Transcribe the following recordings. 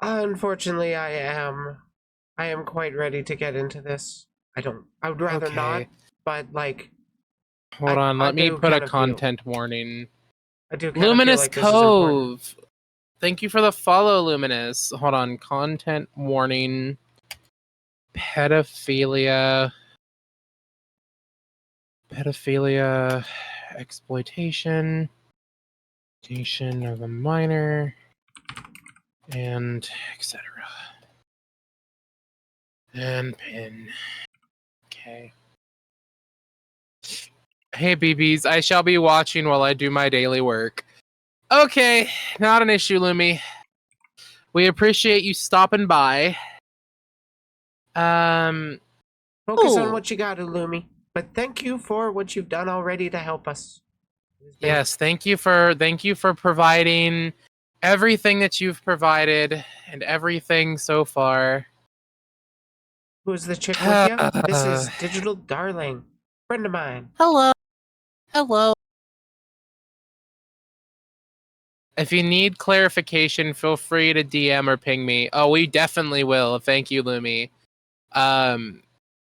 Unfortunately, I am quite ready to get into this. I would rather not, Okay. but like, Hold on, let me do put a kind of feel- content warning. I do kind of feel Luminous like this is important. Cove. Thank you for the follow, Luminous. Hold on, content warning. Pedophilia, exploitation of a minor, and etc. And pin. Okay. Hey, BBs, I shall be watching while I do my daily work. Okay, not an issue, Lumi. We appreciate you stopping by. Focus on what you got, Lumi. But thank you for what you've done already to help us. Yes, thank you for providing everything that you've provided and everything so far. Who's the chick with you? This is DigitalDarling, friend of mine. Hello. Hello. If you need clarification, feel free to DM or ping me. Oh, we definitely will. Thank you, Lumi.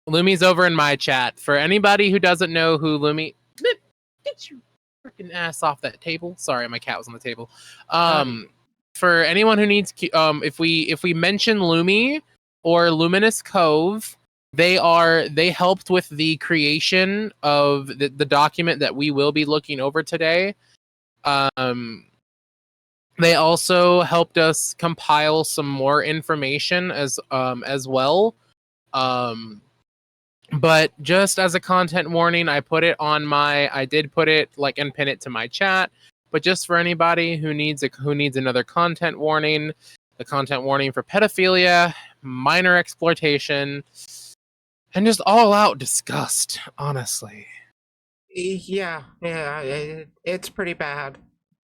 Lumi's over in my chat. For anybody who doesn't know who Lumi... Get your freaking ass off that table. Sorry, my cat was on the table. For anyone who needs... if we mention Lumi or Luminous Cove, they helped with the creation of the document that we will be looking over today. They also helped us compile some more information as well. But just as a content warning, I did put it like and pin it to my chat. But just for anybody who needs another content warning, the content warning for pedophilia, minor exploitation, and just all out disgust, honestly. Yeah, it's pretty bad.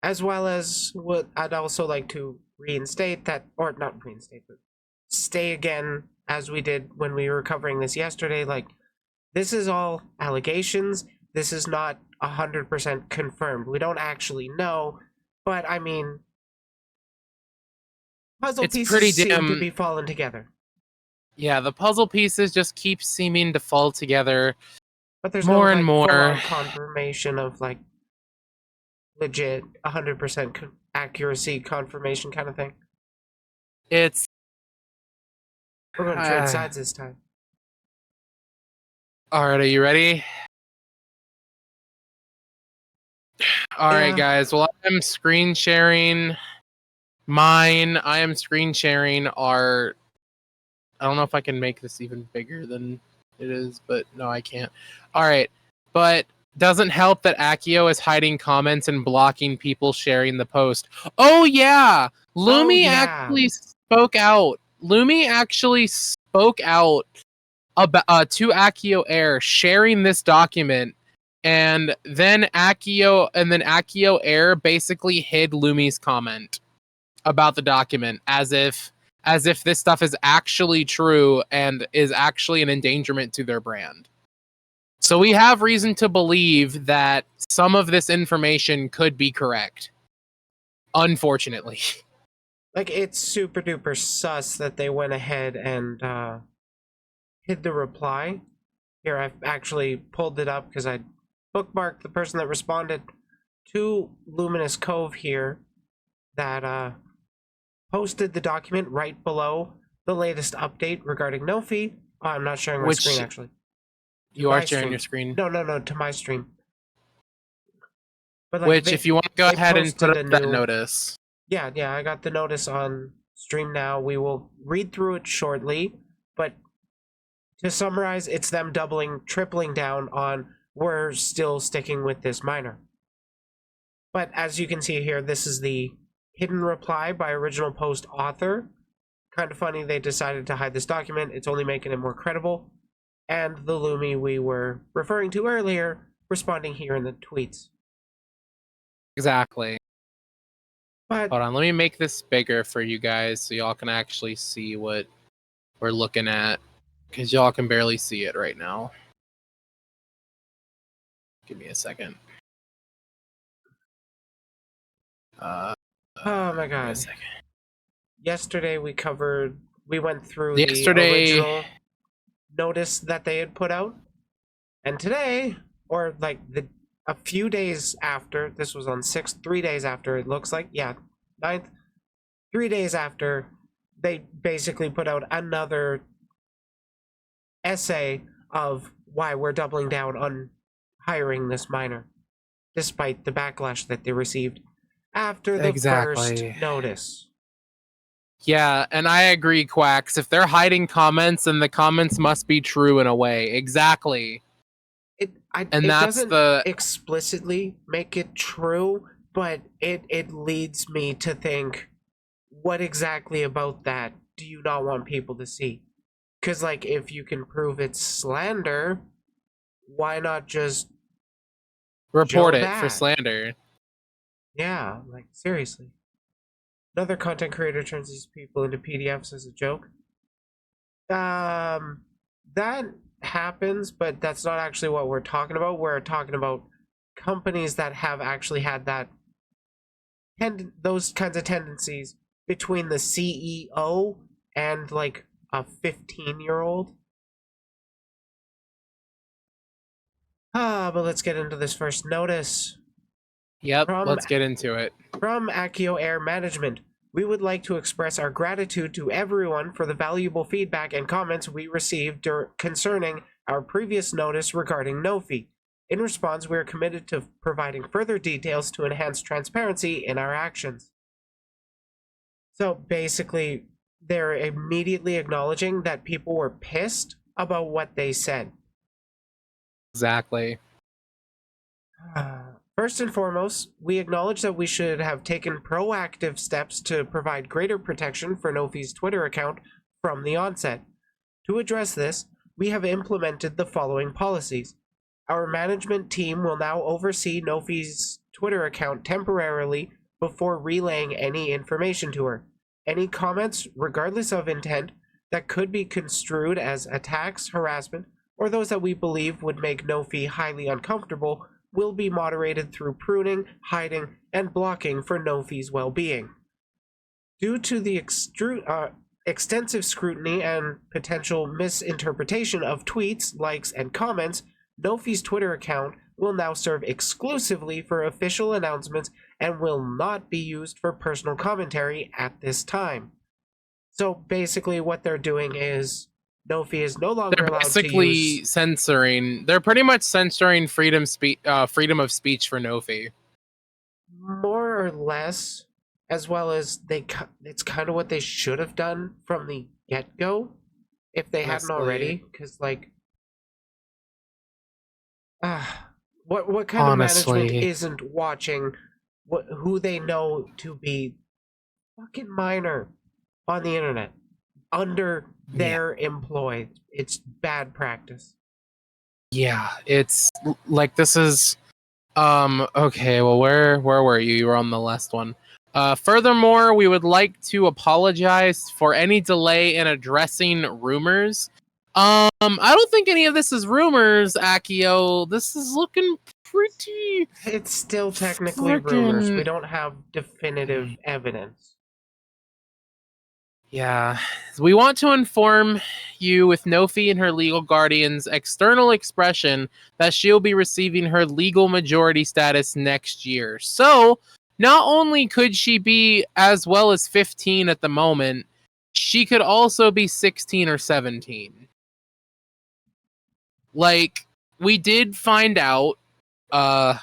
As well as what I'd also like to reinstate that, or not reinstate, but stay again as we did when we were covering this yesterday. Like, this is all allegations. This is not 100% confirmed. We don't actually know, but I mean, puzzle pieces seem to be falling together. Yeah, the puzzle pieces just keep seeming to fall together. But there's more no, and more full-on confirmation of like legit 100% accuracy confirmation kind of thing. We're going to trade sides this time. All right, are you ready? All right, guys. Well, I'm screen sharing mine. I am screen sharing our... I don't know if I can make this even bigger than it is, but no, I can't. All right, but doesn't help that Akio is hiding comments and blocking people sharing the post. Oh yeah, Lumi actually spoke out. Lumi actually spoke out about to Akio Air sharing this document, and then Akio Air basically hid Lumi's comment about the document as if this stuff is actually true and is actually an endangerment to their brand. So we have reason to believe that some of this information could be correct. Unfortunately. Like, it's super duper sus that they went ahead and hid the reply. Here, I've actually pulled it up because I bookmarked the person that responded to Luminous Cove here that posted the document right below the latest update regarding no fee. Oh, I'm not sharing my screen, actually. You are sharing your screen? No, to my stream. But, like, which, if you want to go ahead and put up that notice. Yeah, I got the notice on stream now. We will read through it shortly, but to summarize, it's them doubling, tripling down on we're still sticking with this minor. But as you can see here, this is the hidden reply by original post author. Kind of funny they decided to hide this document. It's only making it more credible. And the Lumi we were referring to earlier responding here in the tweets. Exactly. But hold on, let me make this bigger for you guys so y'all can actually see what we're looking at, because y'all can barely see it right now. Give me a second. Oh my god. yesterday we went through the Yesterday, original notice that they had put out, and today, or like a few days after, this was on 6th, 3 days after, it looks like, yeah, 9th, 3 days after, they basically put out another essay of why we're doubling down on hiring this miner, despite the backlash that they received after the first exactly. notice. Yeah, and I agree, Quacks. If they're hiding comments, then the comments must be true in a way. Exactly. And It that's doesn't the explicitly make it true, but it leads me to think, what exactly about that do you not want people to see? Because, like, if you can prove it's slander, why not just report show it for that? slander. Yeah, like, seriously. Another content creator turns these people into PDFs as a joke. That happens, but that's not actually what we're talking about. We're talking about companies that have actually had those kinds of tendencies between the CEO and like a 15-year-old. But let's get into this first notice. Yep, From let's get into it. From Accio Air Management, we would like to express our gratitude to everyone for the valuable feedback and comments we received concerning our previous notice regarding no fee. In response, we are committed to providing further details to enhance transparency in our actions. So basically, they're immediately acknowledging that people were pissed about what they said. Exactly. First and foremost, we acknowledge that we should have taken proactive steps to provide greater protection for Nofi's Twitter account from the onset. To address this, we have implemented the following policies. Our management team will now oversee Nofi's Twitter account temporarily before relaying any information to her. Any comments, regardless of intent, that could be construed as attacks, harassment, or those that we believe would make Nofi highly uncomfortable will be moderated through pruning, hiding, and blocking for Nofi's well-being. Due to the extensive scrutiny and potential misinterpretation of tweets, likes, and comments, Nofi's Twitter account will now serve exclusively for official announcements and will not be used for personal commentary at this time. So basically what they're doing is Nofi is no longer allowed to use... They're pretty much censoring freedom of speech for Nofi. More or less, as well as it's kind of what they should have done from the get-go if they hadn't already, because like what kind of management isn't watching who they know to be fucking minor on the internet under their employ? It's bad practice. Yeah, it's like this is okay, well where were you? You were on the last one. Furthermore, we would like to apologize for any delay in addressing rumors. I don't think any of this is rumors, Akio. This is looking pretty... It's still technically rumors. We don't have definitive evidence. Yeah. We want to inform you, with Nofi and her legal guardian's external expression, that she'll be receiving her legal majority status next year. So, not only could she be as well as 15 at the moment, she could also be 16 or 17. Like, we did find out that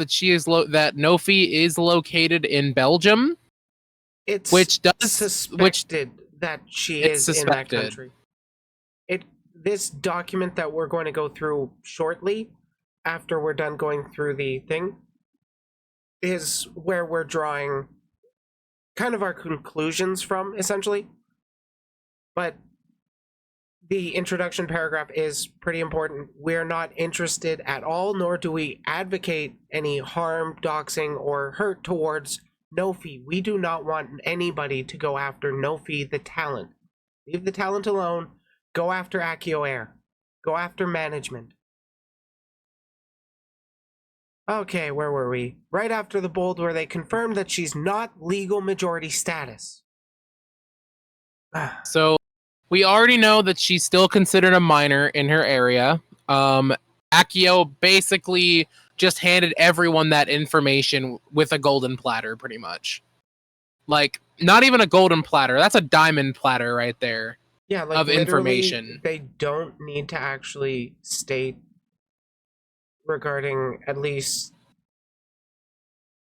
she is that Nofi is located in Belgium. It's suspected that she is in that country. This document that we're going to go through shortly, after we're done going through the thing, is where we're drawing kind of our conclusions from, essentially. But the introduction paragraph is pretty important. We're not interested at all, nor do we advocate any harm, doxing, or hurt towards Nofi. We do not want anybody to go after Nofi, the talent. Leave the talent alone. Go after Accio Air. Go after management. Okay, where were we? Right after the bold, where they confirmed that she's not legal majority status. So we already know that she's still considered a minor in her area. Akio basically just handed everyone that information with a golden platter, pretty much. Like, not even a golden platter. That's a diamond platter right there. Yeah, like of information. They don't need to actually state regarding at least.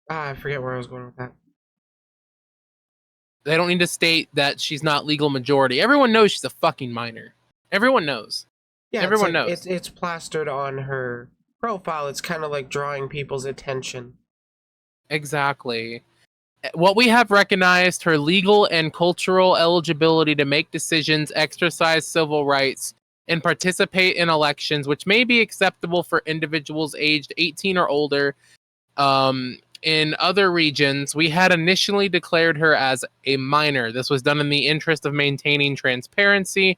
I forget where I was going with that. They don't need to state that she's not legal majority. Everyone knows she's a fucking minor. Everyone knows. Yeah, everyone knows. It's plastered on her profile. It's kind of like drawing people's attention. Exactly. What we have recognized her legal and cultural eligibility to make decisions, exercise civil rights, and participate in elections, which may be acceptable for individuals aged 18 or older. In other regions, we had initially declared her as a minor. This was done in the interest of maintaining transparency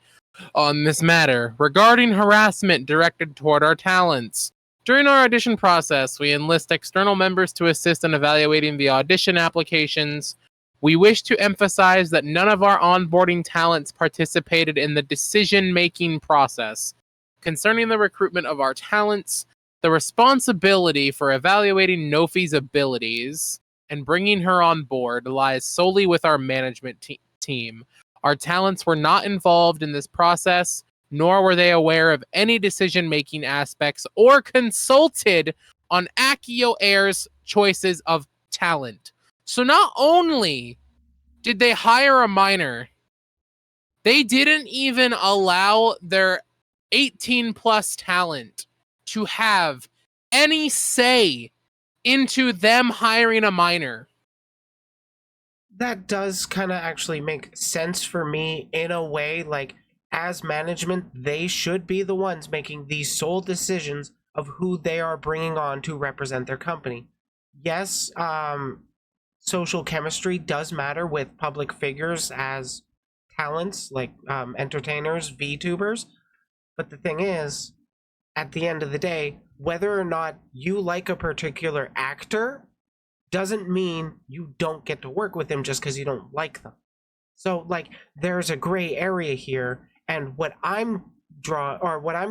on this matter. Regarding harassment directed toward our talents, during our audition process, we enlist external members to assist in evaluating the audition applications. We wish to emphasize that none of our onboarding talents participated in the decision-making process. Concerning the recruitment of our talents, the responsibility for evaluating Nofi's abilities and bringing her on board lies solely with our management team. Our talents were not involved in this process, nor were they aware of any decision-making aspects or consulted on Akio Air's choices of talent. So not only did they hire a minor, they didn't even allow their 18-plus talent to have any say into them hiring a minor. That does kind of actually make sense for me in a way. Like, as management, they should be the ones making the sole decisions of who they are bringing on to represent their company. Yes, social chemistry does matter with public figures as talents, like entertainers, VTubers. But the thing is, at the end of the day, whether or not you like a particular actor doesn't mean you don't get to work with them just because you don't like them. So, like, there's a gray area here, and what I'm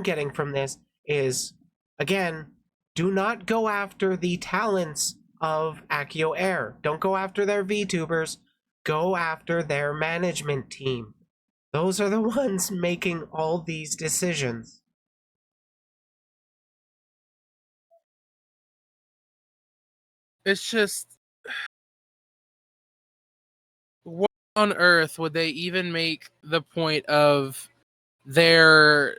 getting from this is, again, do not go after the talents of Akio Air. Don't go after their VTubers. Go after their management team. Those are the ones making all these decisions. It's just, what on earth would they even make the point of their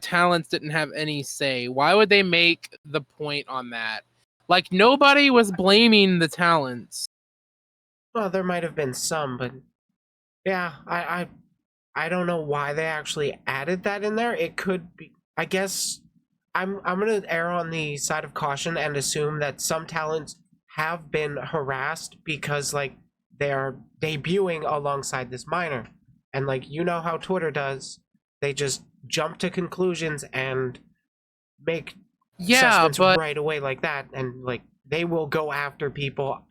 talents didn't have any say? Why would they make the point on that? Like, nobody was blaming the talents. Well, there might have been some, but yeah, I don't know why they actually added that in there. It could be, I guess, I'm gonna err on the side of caution and assume that some talents have been harassed because, like, they are debuting alongside this minor, and, like, you know how Twitter does, they just jump to conclusions and make assessments right away like that, and, like, they will go after people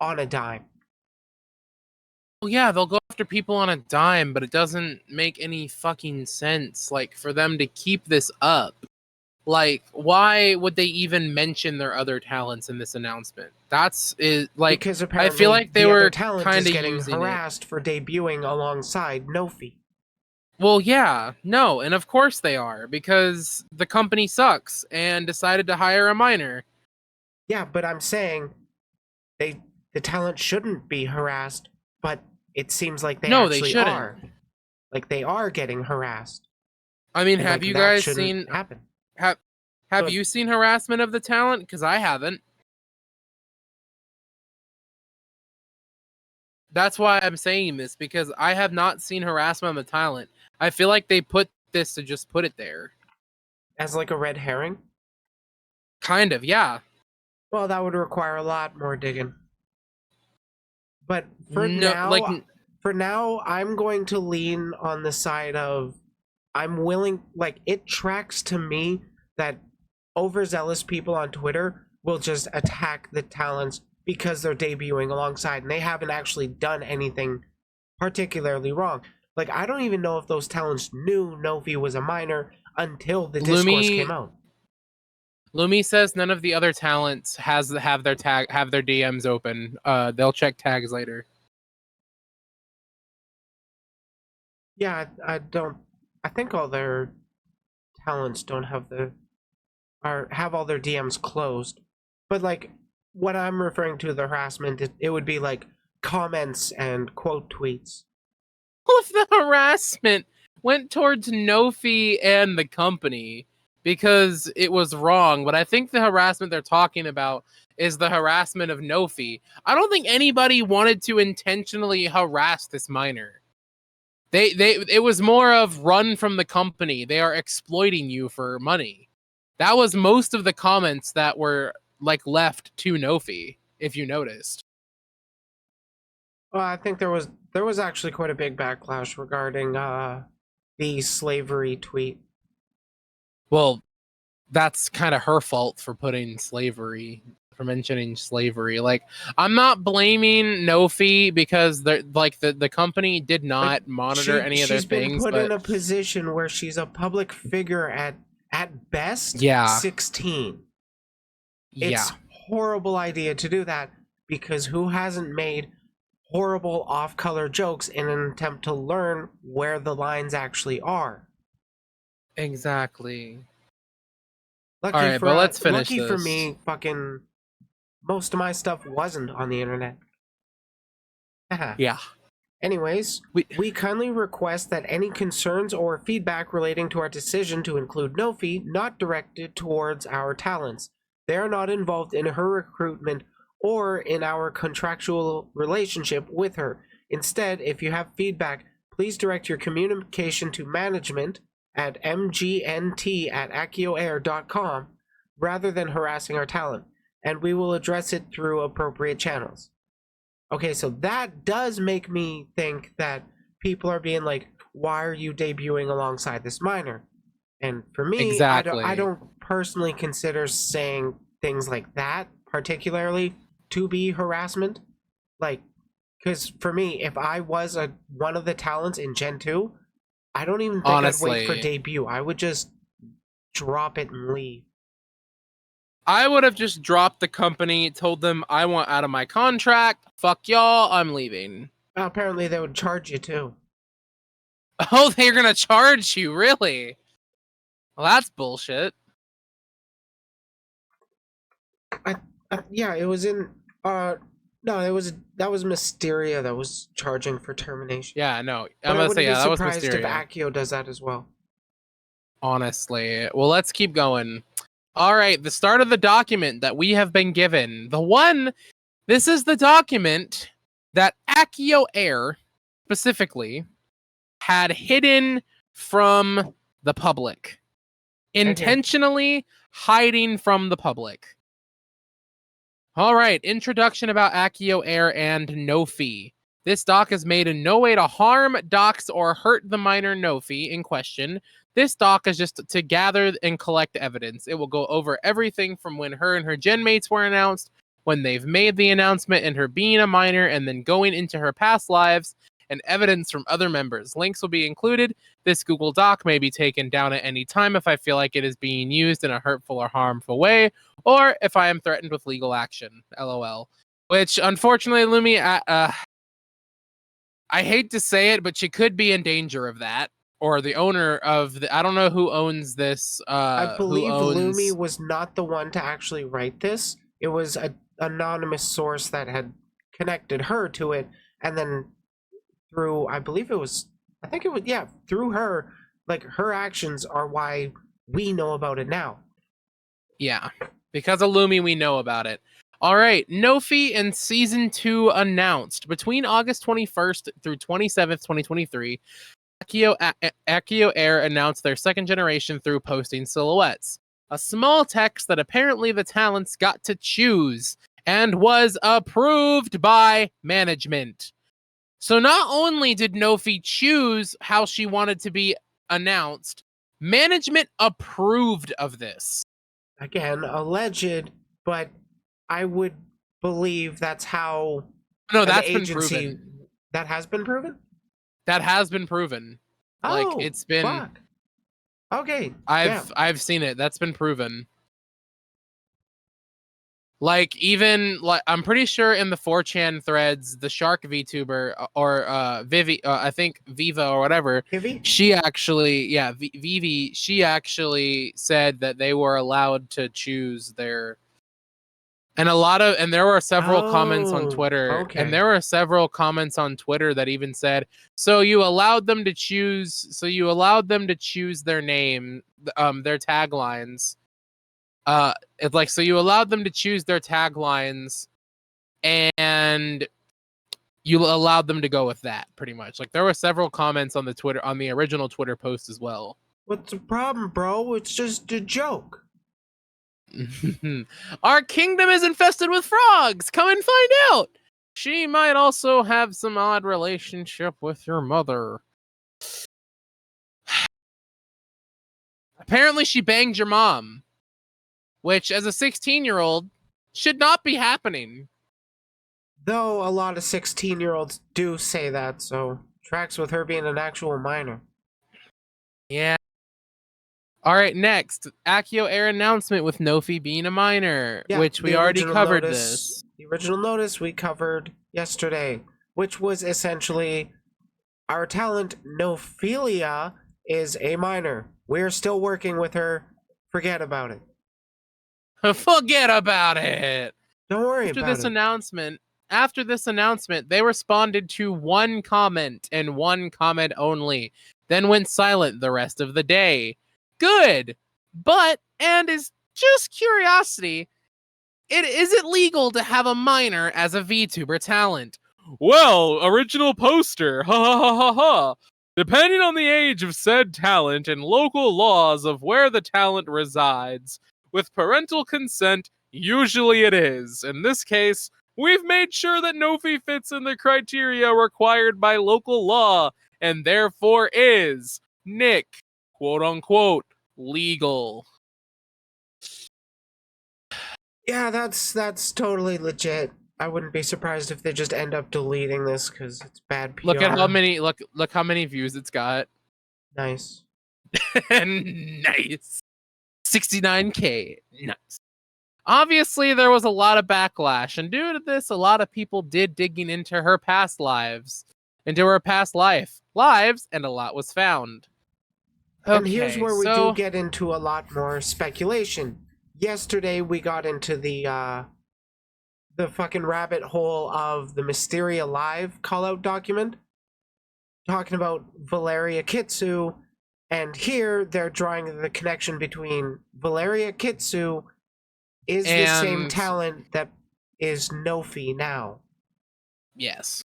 on a dime. Well, yeah, they'll go after people on a dime, but it doesn't make any fucking sense, like, for them to keep this up. Like, why would they even mention their other talents in this announcement? Like, because I feel like they were kind of getting harassed for debuting alongside Nofi. Well, yeah, no, and of course they are, because the company sucks and decided to hire a minor. Yeah, but I'm saying the talent shouldn't be harassed, but it seems like they are. Like, they are getting harassed. I mean, have you guys seen happen? Have you seen harassment of the talent? Because I haven't. That's why I'm saying this, because I have not seen harassment of the talent. I feel like they put this to just put it there. As like a red herring? Kind of, yeah. Well, that would require a lot more digging. But for now, I'm going to lean on the side of, I'm willing, like, it tracks to me that overzealous people on Twitter will just attack the talents because they're debuting alongside and they haven't actually done anything particularly wrong. Like, I don't even know if those talents knew Novi was a minor until the discourse came out. Lumi says none of the other talents have their DMs open. They'll check tags later. Yeah, I think all their talents don't have have all their DMs closed. But like, what I'm referring to, the harassment, it would be like comments and quote tweets. All of the harassment went towards Nofi and the company because it was wrong. But I think the harassment they're talking about is the harassment of Nofi. I don't think anybody wanted to intentionally harass this minor. It was more of run from the company. They are exploiting you for money. That was most of the comments that were like left to Nofi, if you noticed. Well, I think there was actually quite a big backlash regarding the slavery tweet. Well, that's kind of her fault for mentioning slavery. Like, I'm not blaming Nofi because the company did not monitor any of their things. She's been put in a position where she's a public figure at best 16. It's horrible idea to do that, because who hasn't made horrible off-color jokes in an attempt to learn where the lines actually are? Exactly. Lucky all right, but let's finish this. For me, fucking most of my stuff wasn't on the internet. Yeah. Anyways, we kindly request that any concerns or feedback relating to our decision to include Nofi not directed towards our talents. They are not involved in her recruitment or in our contractual relationship with her. Instead, if you have feedback, please direct your communication to management at mgnt@akioair.com rather than harassing our talent, and we will address it through appropriate channels. Okay, so that does make me think that people are being like, why are you debuting alongside this minor? And for me, I don't personally consider saying things like that particularly to be harassment. Like, because for me, if I was one of the talents in Gen 2, I don't even think I'd wait for debut. I would just drop it and leave. I would have just dropped the company, told them I want out of my contract. Fuck y'all, I'm leaving. Apparently they would charge you too. Oh, they're gonna charge you, really? Well, that's bullshit. Yeah, it was in no, that was Mysteria that was charging for termination. Yeah, no, I'm gonna say that was Mysteria. I wouldn't be surprised if Accio does that as well. Honestly, well, let's keep going. All right, the start of the document that we have been given. This is the document that Accio Air specifically had hidden from the public. Intentionally hiding from the public. All right, introduction about Accio Air and Nofi. This doc is made in no way to harm, dox, or hurt the minor Nofi in question. This doc is just to gather and collect evidence. It will go over everything from when her and her gen mates were announced, when they've made the announcement, and her being a minor, and then going into her past lives, and evidence from other members. Links will be included. This Google Doc may be taken down at any time if I feel like it is being used in a hurtful or harmful way, or if I am threatened with legal action. LOL. Which, unfortunately, Lumi, I hate to say it, but she could be in danger of that. Or the owner of I don't know who owns this. I believe Lumi was not the one to actually write this. It was an anonymous source that had connected her to it, and then through, through her, like, her actions are why we know about it now. Yeah, because of Lumi, we know about it. All right, Nofi and Season 2 announced. Between August 21st through 27th, 2023, Accio Air announced their second generation through posting silhouettes. A small text that apparently the talents got to choose and was approved by management. So not only did Nofi choose how she wanted to be announced, management approved of this. again, alleged, but I would believe that's how No, an that's been agency proven. that has been proven. That has been proven. Like Oh, it's been. fuck. Okay, I've seen it. That's been proven. Like even like I'm pretty sure in the 4chan threads, the Shark VTuber or Vivi, I think Viva or whatever, Kivi? she actually, yeah, Vivi, she actually said that they were allowed to choose their, and there were several comments on Oh, Twitter, and okay. there were several comments on Twitter that even said, so you allowed them to choose, their name, their taglines. It's like, so you allowed them to choose their taglines, and you allowed them to go with that, pretty much. Like there were several comments on the original Twitter post as well. What's the problem, bro? It's just a joke. Our kingdom is infested with frogs. Come and find out. She might also have some odd relationship with your mother. Apparently, she banged your mom, which, as a 16-year-old, should not be happening. Though a lot of 16-year-olds do say that, so tracks with her being an actual minor. Yeah. All right, next, Akio Air announcement with Nofi being a minor, Yeah, which we already covered this. The original notice we covered yesterday, which was essentially our talent Nophelia is a minor. We're still working with her. Forget about it. Forget about it. Don't worry about it. After this announcement, they responded to one comment and one comment only, then went silent the rest of the day. Good, but, and is just curiosity, is it legal to have a minor as a VTuber talent? Well, original poster, ha ha ha ha ha. Depending on the age of said talent and local laws of where the talent resides, with parental consent, usually it is. In this case, we've made sure that Nofi fits in the criteria required by local law, and therefore is, Nick, quote unquote, legal. Yeah, that's totally legit. I wouldn't be surprised if they just end up deleting this because it's bad PR. Look at how many views it's got. Nice. Nice. 69K. Nice. Obviously, there was a lot of backlash, and due to this, a lot of people did digging into her past lives, and a lot was found. Okay, And here's where we do get into a lot more speculation. Yesterday we got into the fucking rabbit hole of the Mysteria Live callout document, talking about Valeria Kitsu, and here they're drawing the connection between Valeria Kitsu is the same talent that is Nofi now. Yes.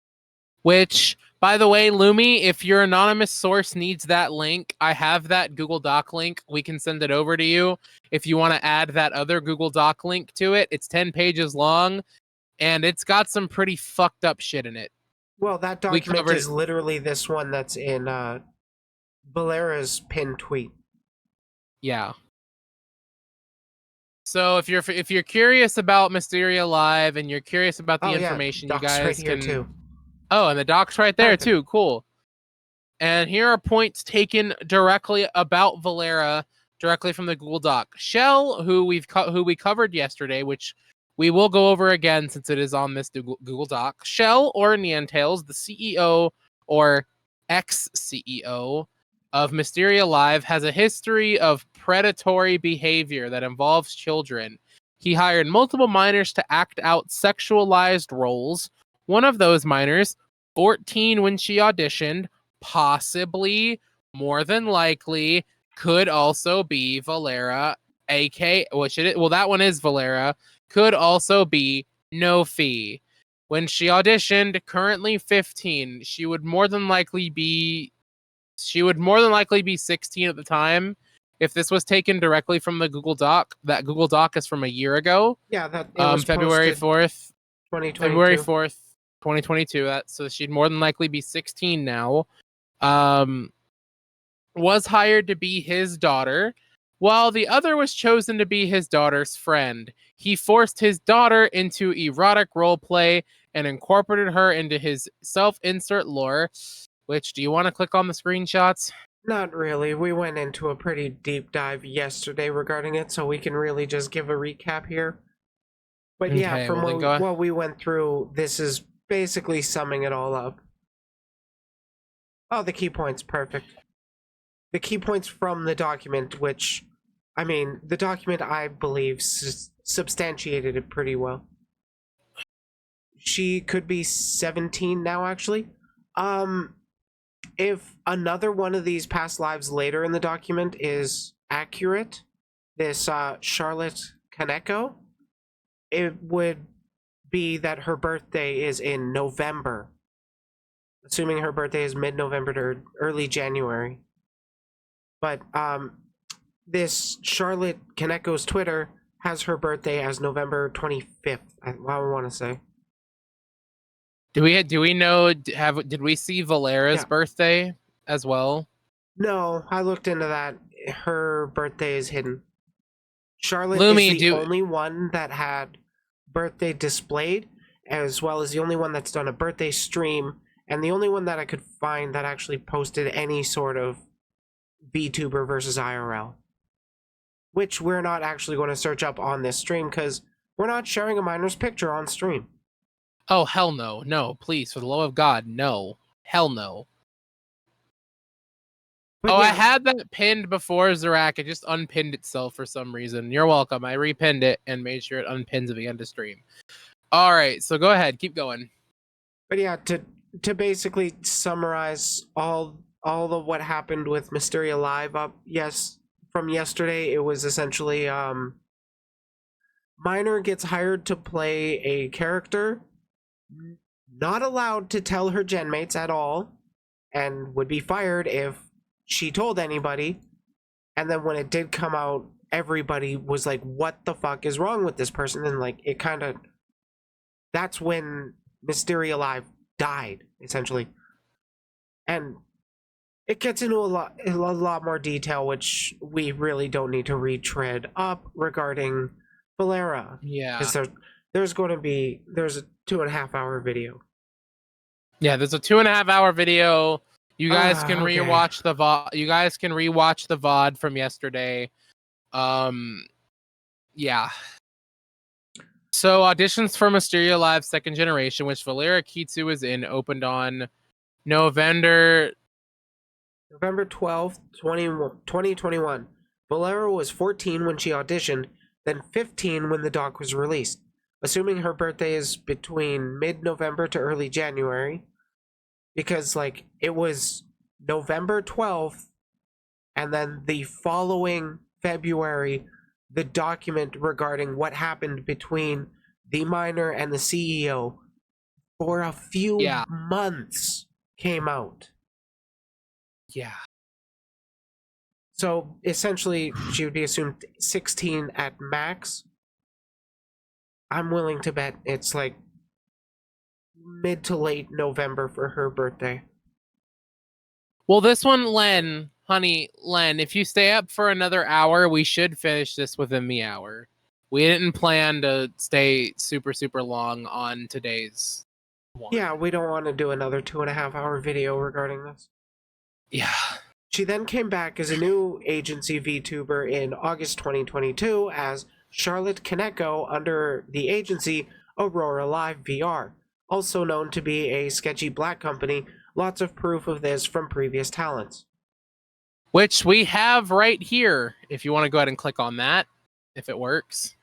Which, by the way, Lumi, if your anonymous source needs that link, I have that Google Doc link. We can send it over to you. If you want to add that other Google Doc link to it, it's 10 pages long, and it's got some pretty fucked up shit in it. Well, that document is literally this one that's in Valera's pinned tweet. Yeah. So if you're curious about Mysteria Live and you're curious about the information, you guys right can. Here too. Oh, and the doc's right there too. Cool. And here are points taken directly about Valera, directly from the Google Doc. Shell, who we covered yesterday, which we will go over again since it is on this Google Doc. Shell, or Neantails, the CEO or ex-CEO of Mysteria Live, has a history of predatory behavior that involves children. He hired multiple minors to act out sexualized roles. One of those minors, 14 when she auditioned, possibly, more than likely, could also be Valera, that one is Valera, could also be Nofi. When she auditioned, currently 15, she would more than likely be 16 at the time. If this was taken directly from the Google Doc, that Google Doc is from a year ago. Yeah, that it was February 4th, 2022. February 4th, 2022. So she'd more than likely be 16 now. Was hired to be his daughter, while the other was chosen to be his daughter's friend. He forced his daughter into erotic roleplay and incorporated her into his self-insert lore. Which, do you want to click on the screenshots? Not really. We went into a pretty deep dive yesterday regarding it, so we can really just give a recap here. But yeah, Okay, from well, what we went through, this is basically summing it all up. Oh, the key points, perfect. The key points from the document, which, I mean, the document, I believe, substantiated it pretty well. She could be 17 now, actually. If another one of these past lives later in the document is accurate, this Charlotte Kaneko, it would be that her birthday is in November. Assuming her birthday is mid-November to early January. But this Charlotte Kaneko's Twitter has her birthday as November 25th. I want to say. Do we know? Did we see Valera's birthday as well? No, I looked into that. Her birthday is hidden. Charlotte Lumi, is the only one that had birthday displayed, as well as the only one that's done a birthday stream, and the only one that I could find that actually posted any sort of Vtuber versus IRL. Which we're not actually going to search up on this stream because we're not sharing a miner's picture on stream. Oh, hell no. No, please, for the love of God, no. Hell no. But I had that pinned before, Zarak. It just unpinned itself for some reason. You're welcome. I repinned it and made sure it unpins at the end of stream. All right, so go ahead. Keep going. But yeah, to basically summarize all of what happened with Mysteria Live from yesterday, it was essentially Miner gets hired to play a character, not allowed to tell her genmates at all, and would be fired if she told anybody. And then when it did come out, everybody was like, what the fuck is wrong with this person? And like, it kind of, that's when Mysteria Live died, essentially. And it gets into a lot more detail, which we really don't need to retread up regarding Valera. Yeah. Because there's a 2.5 hour video. Yeah, there's a 2.5 hour video. You guys can rewatch the VOD. You guys can rewatch the VOD from yesterday. Yeah. So auditions for Mysteria Live Second Generation, which Valera Kitsu is in, opened on November 12th, 2021. Valera was 14 when she auditioned, then 15 when the doc was released. Assuming her birthday is between mid-November to early January, because like it was November 12th, and then the following February, the document regarding what happened between the miner and the CEO for a few months came out. Yeah. So essentially, she would be assumed 16 at max. I'm willing to bet it's like mid to late November for her birthday. Well, this one, Len, if you stay up for another hour, we should finish this within the hour. We didn't plan to stay super, super long on today's one. Yeah, we don't want to do another 2.5 hour video regarding this. Yeah. She then came back as a new agency VTuber in August 2022 as Charlotte Kaneko under the agency Aurora Live VR, also known to be a sketchy black company. Lots of proof of this from previous talents. Which we have right here, if you want to go ahead and click on that, if it works.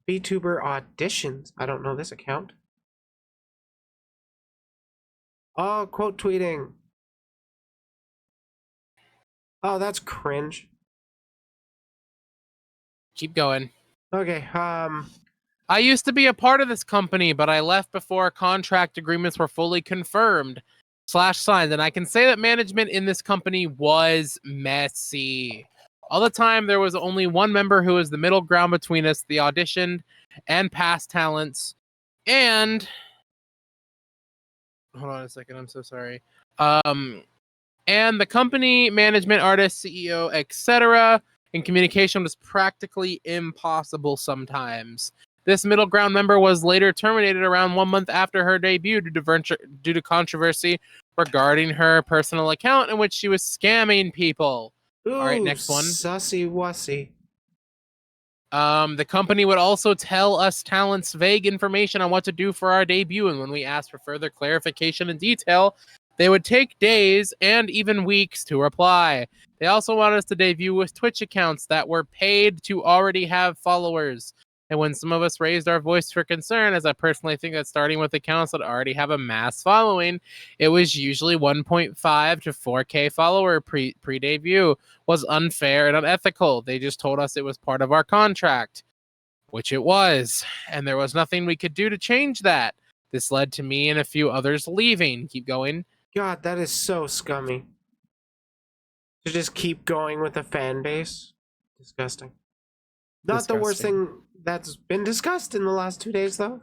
VTuber auditions. I don't know this account. Oh, quote tweeting. Oh, that's cringe. Keep going. Okay, I used to be a part of this company, but I left before contract agreements were fully confirmed /signed, and I can say that management in this company was messy. All the time, there was only one member who was the middle ground between us, the auditioned and past talents, and hold on a second, I'm so sorry. And the company, management, artist, CEO, etc., and communication was practically impossible sometimes. This middle ground member was later terminated around 1 month after her debut due to controversy regarding her personal account in which she was scamming people. Ooh, All right, next one. Sussy wussy. The company would also tell us talents vague information on what to do for our debut, and when we asked for further clarification and detail, they would take days and even weeks to reply. They also wanted us to debut with Twitch accounts that were paid to already have followers. And when some of us raised our voice for concern, as I personally think that starting with accounts that already have a mass following, it was usually 1.5 to 4K follower pre-debut, was unfair and unethical. They just told us it was part of our contract, which it was, and there was nothing we could do to change that. This led to me and a few others leaving. Keep going. God, that is so scummy. To just keep going with a fan base. Disgusting. Not the worst thing that's been discussed in the last 2 days, though.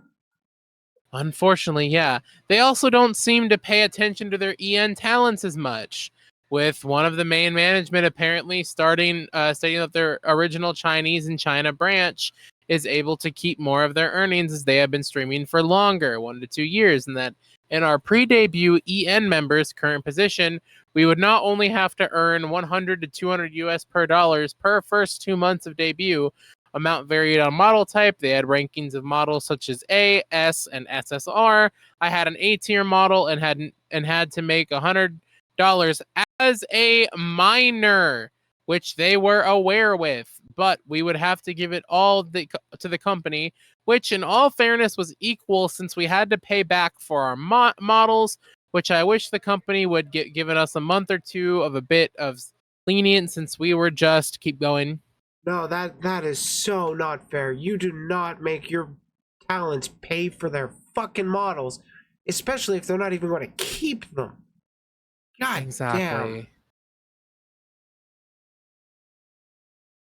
Unfortunately, yeah. They also don't seem to pay attention to their EN talents as much, with one of the main management apparently stating that their original Chinese and China branch is able to keep more of their earnings as they have been streaming for longer, 1 to 2 years, and that in our pre-debut EN members' current position, we would not only have to earn 100 to 200 US per dollars per first 2 months of debut. Amount varied on model type. They had rankings of models such as A, S, and SSR. I had an A tier model and had to make $100 as a minor, which they were aware with. But we would have to give it all to the company, which in all fairness was equal since we had to pay back for our models, which I wish the company would given us a month or two of a bit of lenient since we were just keep going. No, that is so not fair. You do not make your talents pay for their fucking models, especially if they're not even going to keep them. God exactly. Damn.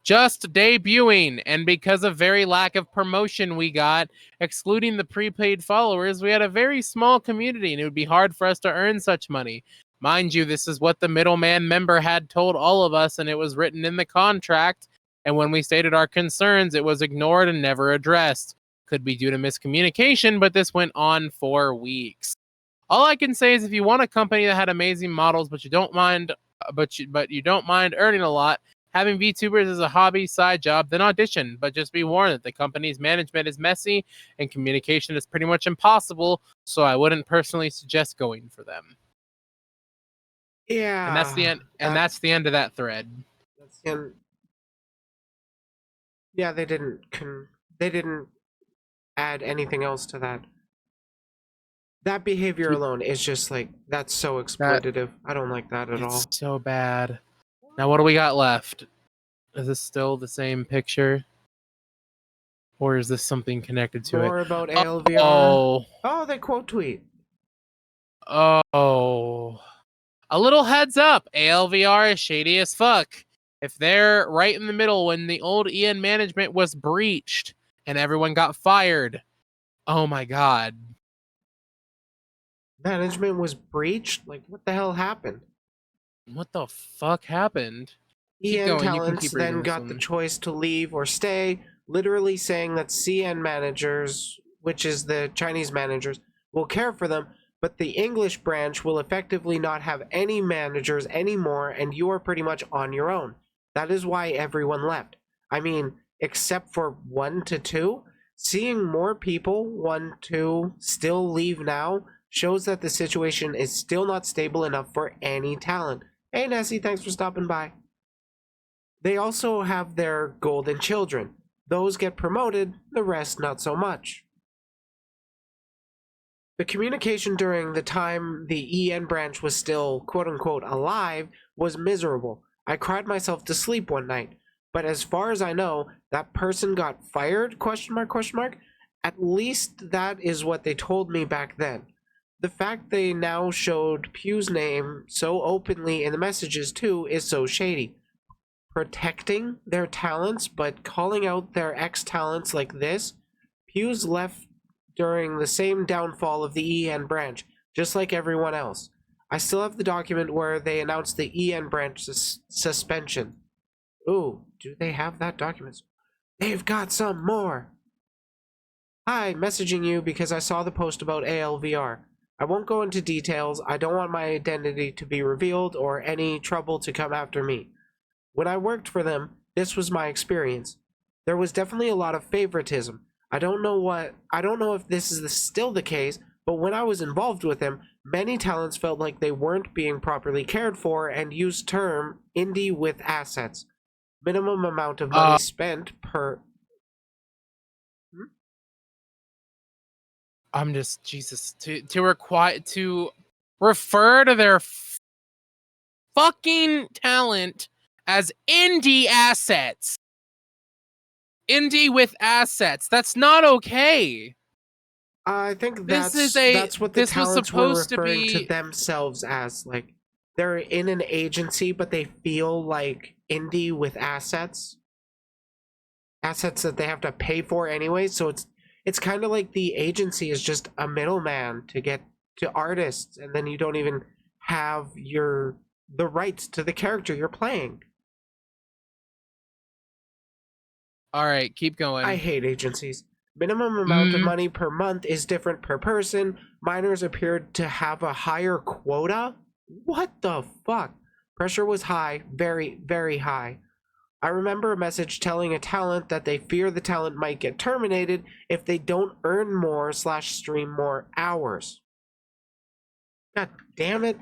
Just debuting, and because of very lack of promotion we got, excluding the prepaid followers, we had a very small community, and it would be hard for us to earn such money. Mind you, this is what the middleman member had told all of us, and it was written in the contract. And when we stated our concerns, it was ignored and never addressed. Could be due to miscommunication, but this went on for weeks. All I can say is if you want a company that had amazing models, but you don't mind earning a lot, having VTubers as a hobby side job, then audition. But just be warned that the company's management is messy and communication is pretty much impossible, so I wouldn't personally suggest going for them. Yeah. And that's the end. And that's the end of that thread. That's the end. Yeah, they didn't add anything else to that. That behavior alone is just like, that's so exploitative. I don't like that at all. It's so bad. Now what do we got left? Is this still the same picture? Or is this something connected to More it? about ALVR. Oh, they quote tweet. Oh. A little heads up. ALVR is shady as fuck. If they're right in the middle when the old EN management was breached and everyone got fired. Oh my god. Management was breached? Like, what the hell happened? What the fuck happened? EN talents then got the choice to leave or stay, literally saying that CN managers, which is the Chinese managers, will care for them, but the English branch will effectively not have any managers anymore, and you are pretty much on your own. That is why everyone left. I mean, except for 1 to 2, seeing more people, 1, 2, still leave now shows that the situation is still not stable enough for any talent. Hey Nessie, thanks for stopping by. They also have their golden children. Those get promoted, the rest not so much. The communication during the time the EN branch was still quote-unquote alive was miserable. I cried myself to sleep one night, but as far as I know, that person got fired, question mark, question mark. At least that is what they told me back then. The fact they now showed Pew's name so openly in the messages too is so shady. Protecting their talents but calling out their ex-talents like this. Pew's left during the same downfall of the EN branch, just like everyone else. I still have the document where they announced the EN branch suspension. Ooh, do they have that document? They've got some more. Hi, messaging you because I saw the post about ALVR. I won't go into details. I don't want my identity to be revealed or any trouble to come after me. When I worked for them, this was my experience. There was definitely a lot of favoritism. I don't know if this is still the case, but when I was involved with them, many talents felt like they weren't being properly cared for and used term indie with assets. Minimum amount of money spent per... I'm just, Jesus, to refer to their fucking talent as indie assets. Indie with assets. That's not okay. I think This that's what the this was talents were supposed to referring be to themselves as. Like, they're in an agency, but they feel like indie with assets. Assets that they have to pay for anyway, so it's kind of like the agency is just a middleman to get to artists, and then you don't even have the rights to the character you're playing. All right, keep going. I hate agencies. Minimum amount of money per month is different per person. Minors appeared to have a higher quota. What the fuck? Pressure was high, very, very high. I remember a message telling a talent that they fear the talent might get terminated if they don't earn more / stream more hours. God damn it.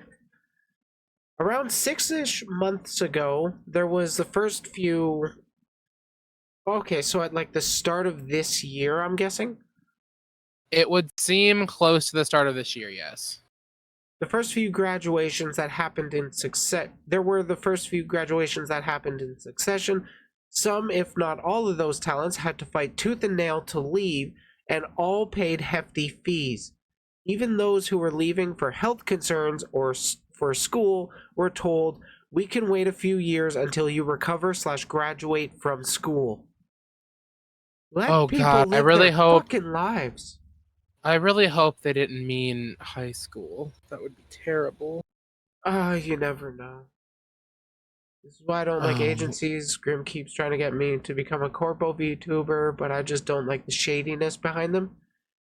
Around 6-ish months ago, there was the first few... Okay, so at like the start of this year, I'm guessing? It would seem close to the start of this year, yes. The first few graduations that happened in success... There were the first few graduations that happened in succession. Some, if not all of those talents, had to fight tooth and nail to leave, and all paid hefty fees. Even those who were leaving for health concerns or for school were told, we can wait a few years until you recover / graduate from school. Let people God, live I really their hope fucking lives. I really hope they didn't mean high school. That would be terrible. You never know. This is why I don't like agencies. Grim keeps trying to get me to become a corpo VTuber, but I just don't like the shadiness behind them.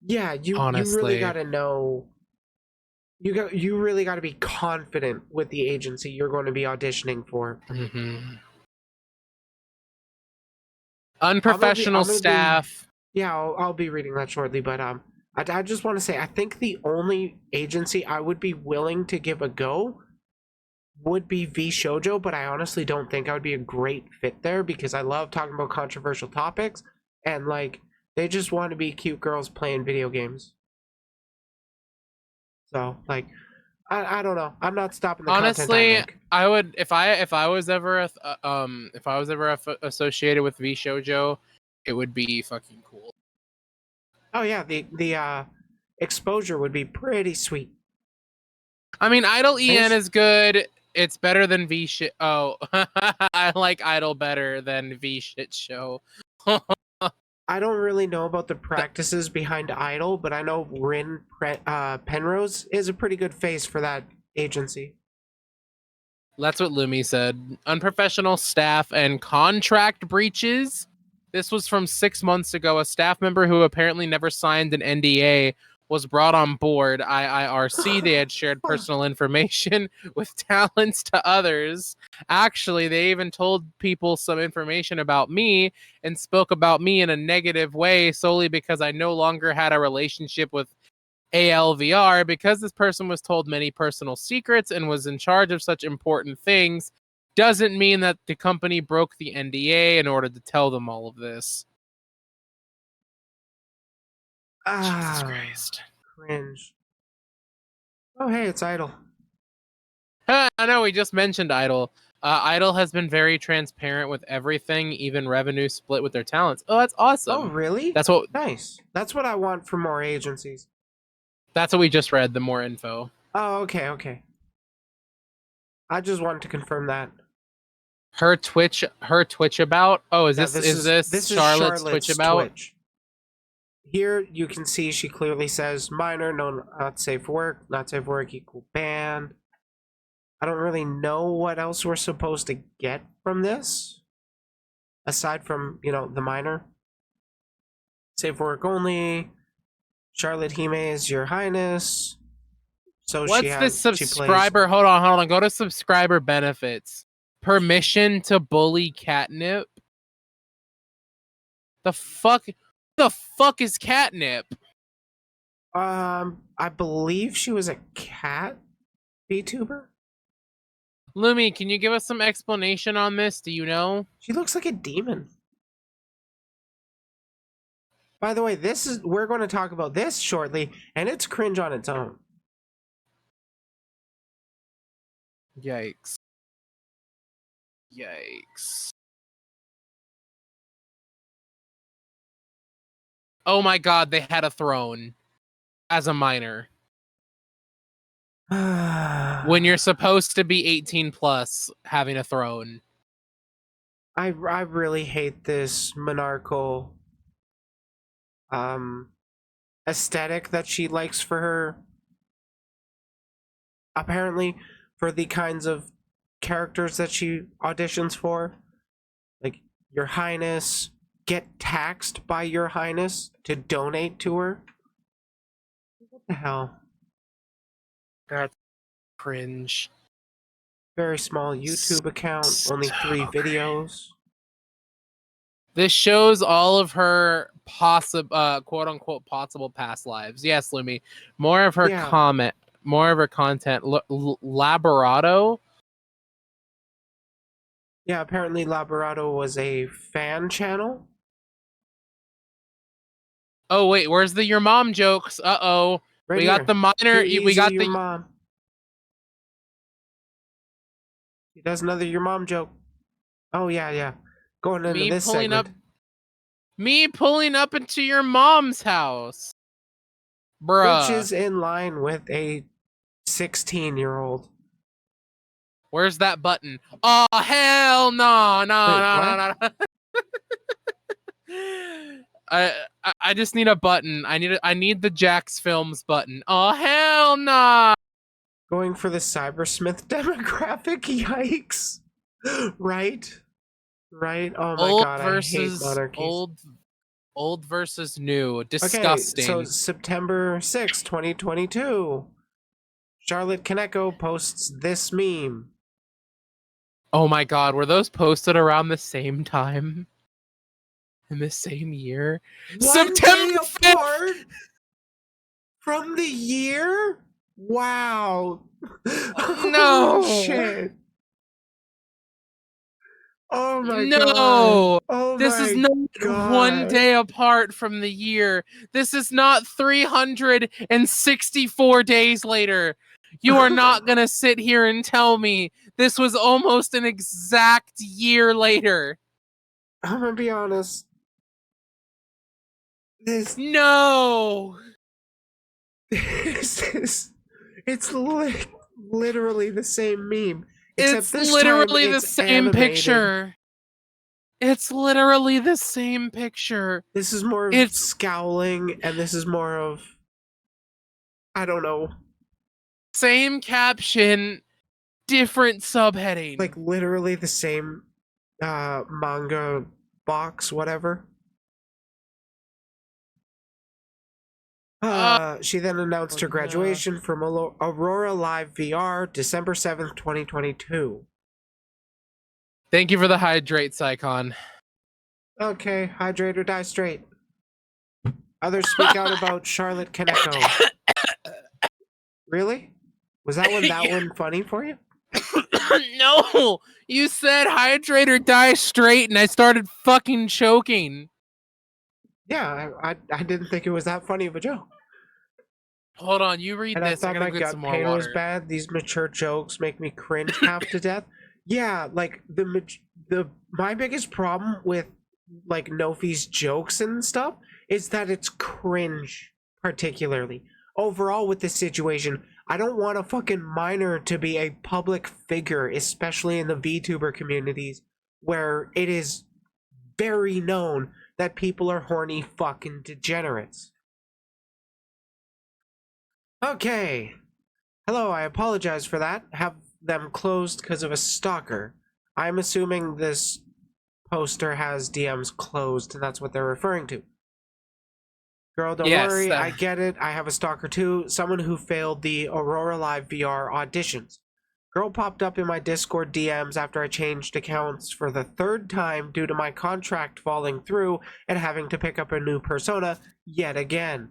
Yeah, you really gotta know. You really gotta be confident with the agency you're going to be auditioning for. Unprofessional staff. I'll be reading that shortly, but I just want to say I think the only agency I would be willing to give a go would be VShojo, but I honestly don't think I would be a great fit there because I love talking about controversial topics, and like they just want to be cute girls playing video games. So like I don't know. I'm not stopping the Honestly, content. I would if I was ever associated with VShojo, it would be fucking cool. Oh yeah, the exposure would be pretty sweet. I mean, Idol EN is good. It's better than V shit. Oh, I like Idol better than V shit show. I don't really know about the practices behind Idol, but I know Rin Penrose is a pretty good face for that agency. That's what Lumi said. Unprofessional staff and contract breaches. This was from 6 months ago. A staff member who apparently never signed an NDA was brought on board IIRC. They had shared personal information with talents to others. Actually, they even told people some information about me and spoke about me in a negative way solely because I no longer had a relationship with ALVR. Because this person was told many personal secrets and was in charge of such important things doesn't mean that the company broke the NDA in order to tell them all of this. Jesus Christ. Cringe. Oh, hey, it's Idol. I know, we just mentioned Idol. Idol has been very transparent with everything, even revenue split with their talents. Oh, that's awesome. Oh, really? That's what. Nice. That's what I want for more agencies. That's what we just read, the more info. Oh, okay. I just wanted to confirm that. Her Twitch about? Oh, is this Charlotte's Twitch about? Twitch. Here you can see she clearly says minor, no, not safe for work, not safe for work equal ban. I don't really know what else we're supposed to get from this. Aside from, you know, the minor. Safe work only. Charlotte Hime is your highness. So What's this she plays. subscriber? Hold on. Go to subscriber benefits. Permission to bully catnip. The fuck is catnip? I believe she was a cat VTuber. Lumi, can you give us some explanation on this? Do you know? She looks like a demon. By the way, we're going to talk about this shortly, and it's cringe on its own. Yikes. Yikes. Oh my god, they had a throne as a minor. When you're supposed to be 18 plus, having a throne. I really hate this monarchical aesthetic that she likes for her. Apparently, for the kinds of characters that she auditions for. Like, Your Highness, get taxed by Your Highness to donate to her. What the hell? That's cringe. Very small YouTube account, only 3 videos. This shows all of her possible, quote unquote, possible past lives. Yes, Lumi. More of her more of her content. Laborado. Yeah, apparently Laborado was a fan channel. Oh wait, where's the your mom jokes? Uh-oh. Right we here. got the minor. We got your the mom. He does another your mom joke. Oh yeah. Going into this segment. Me pulling up into your mom's house. Bruh. Which is in line with a 16-year-old. Where's that button? Oh hell no. I just need a button. I need the Jax Films button. Oh hell no. Going for the cybersmith demographic. Yikes. Right. Oh my god, I hate monarchies. Old versus new. Disgusting. Okay, so September 6, 2022. Charlotte Kaneko posts this meme. Oh my god, were those posted around the same time? In the same year? September 5th? From the year? Wow. No. Oh, shit. Oh my god. No. This is not one day apart from the year. This is not 364 days later. You are not going to sit here and tell me this was almost an exact year later. I'm going to be honest. No. It's literally the same meme. It's literally the same picture. It's literally the same picture. This is more of scowling, and this is more of, I don't know. Same caption, different subheading. Like literally the same manga box, whatever. She then announced her graduation from Aurora Live VR, December 7th, 2022. Thank you for the hydrates icon. Okay, hydrate or die straight. Others speak out about Charlotte Kaneko. Really? Was that one funny for you? No! You said hydrate or die straight, and I started fucking choking. Yeah, I didn't think it was that funny of a joke. Hold on, you read and this. I thought my gut pain was bad. These mature jokes make me cringe half to death. Yeah, like my biggest problem with like Nofi's jokes and stuff is that it's cringe, particularly. Overall with this situation, I don't want a fucking minor to be a public figure, especially in the VTuber communities, where it is very known that people are horny fucking degenerates. Okay. Hello, I apologize for that. Have them closed because of a stalker. I'm assuming this poster has DMs closed, and that's what they're referring to. Girl, don't worry, I get it. I have a stalker too. Someone who failed the Aurora Live VR auditions. Girl popped up in my Discord DMs after I changed accounts for the 3rd time due to my contract falling through and having to pick up a new persona yet again.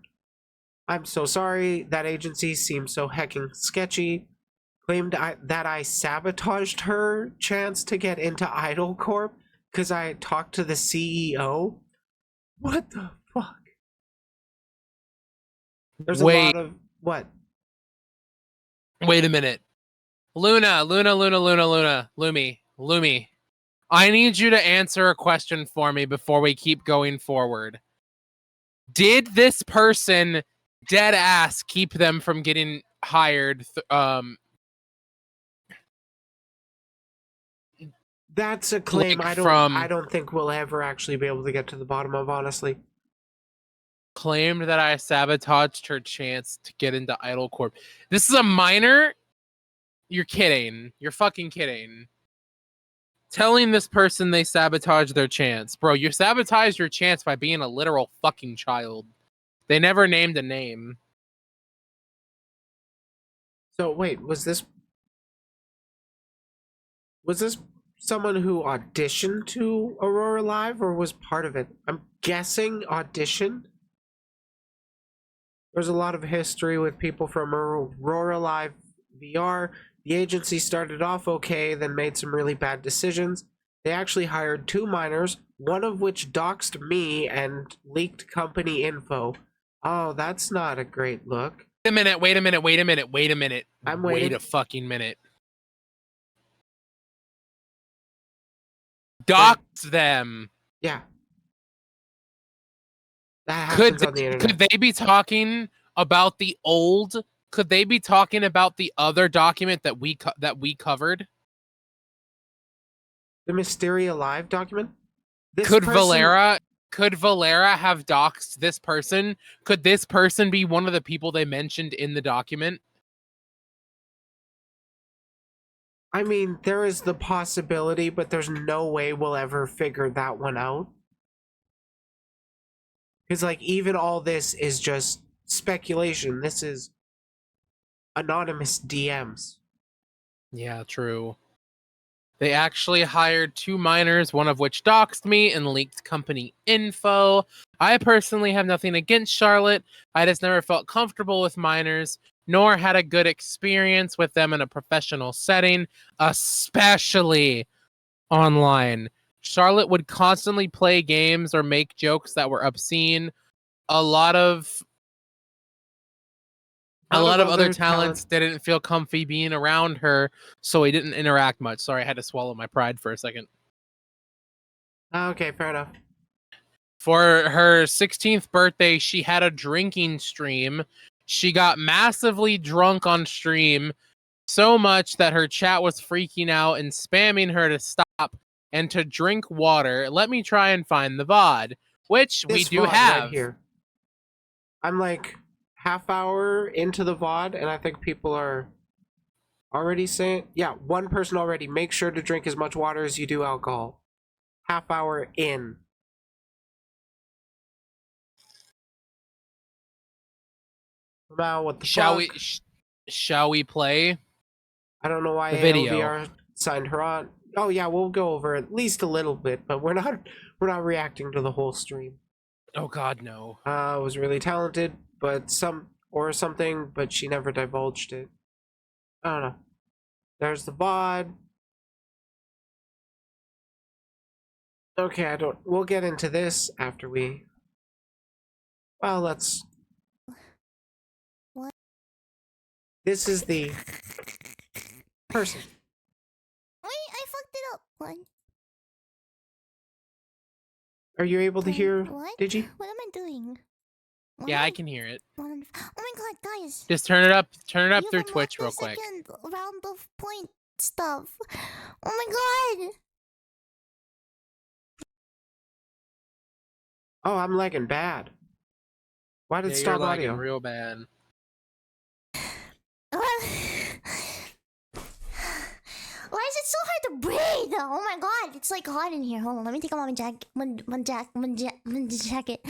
I'm so sorry. That agency seems so hecking sketchy. Claimed that I sabotaged her chance to get into Idol Corp because I talked to the CEO. What the fuck? There's a lot of... What? Wait a minute. Lumi. I need you to answer a question for me before we keep going forward. Did this person dead ass keep them from getting hired? That's a claim like I don't think we'll ever actually be able to get to the bottom of, honestly. Claimed that I sabotaged her chance to get into Idol Corp. This is a minor? You're kidding. You're fucking kidding. Telling this person they sabotaged their chance. Bro, you sabotaged your chance by being a literal fucking child. They never named a name. So wait, was this someone who auditioned to Aurora Live or was part of it? I'm guessing auditioned. There's a lot of history with people from Aurora Live VR. The agency started off okay, then made some really bad decisions. They actually hired 2 minors, one of which doxed me and leaked company info. Oh, that's not a great look. Wait a minute. I'm waiting. Wait a fucking minute. Doxed them. Yeah. That happens on the internet. Could they be talking about the old... Could they be talking about the other document that we covered? The Mysteria Live document? Could Valera have doxed this person? Could this person be one of the people they mentioned in the document? I mean, there is the possibility, but there's no way we'll ever figure that one out. Because, like, even all this is just speculation. This is anonymous DMs. Yeah, true. They actually hired 2 minors, one of which doxed me and leaked company info. I personally have nothing against Charlotte. I just never felt comfortable with minors, nor had a good experience with them in a professional setting, especially online. Charlotte would constantly play games or make jokes that were obscene. A lot of other talents didn't feel comfy being around her, so we didn't interact much. Sorry, I had to swallow my pride for a second. Okay, fair enough. For her 16th birthday, she had a drinking stream. She got massively drunk on stream, so much that her chat was freaking out and spamming her to stop and to drink water. Let me try and find the VOD, which we do have. Right here. I'm like half hour into the VOD, and I think people are already saying, yeah, one person already, make sure to drink as much water as you do alcohol. Half hour in. Now, what the fuck? Shall we play? I don't know why the video ALVR signed her on. Oh yeah, we'll go over at least a little bit, but we're not reacting to the whole stream. Oh god, no. Was really talented, but something, but she never divulged it. I don't know. There's the VOD. Okay, we'll get into this after we... Well, let's... What? This is the person. Wait, I fucked it up. What? Are you able to hear What? Digi? What am I doing? Yeah, I can hear it. Oh my god, guys! Just turn it up You through have Twitch real unlocked the quick. second round of point stuff. Oh my god! Oh, I'm lagging bad. Why did it stop you're audio? lagging real bad. to breathe. Oh my god, it's like hot in here. Hold on, let me take off my jacket. My jacket.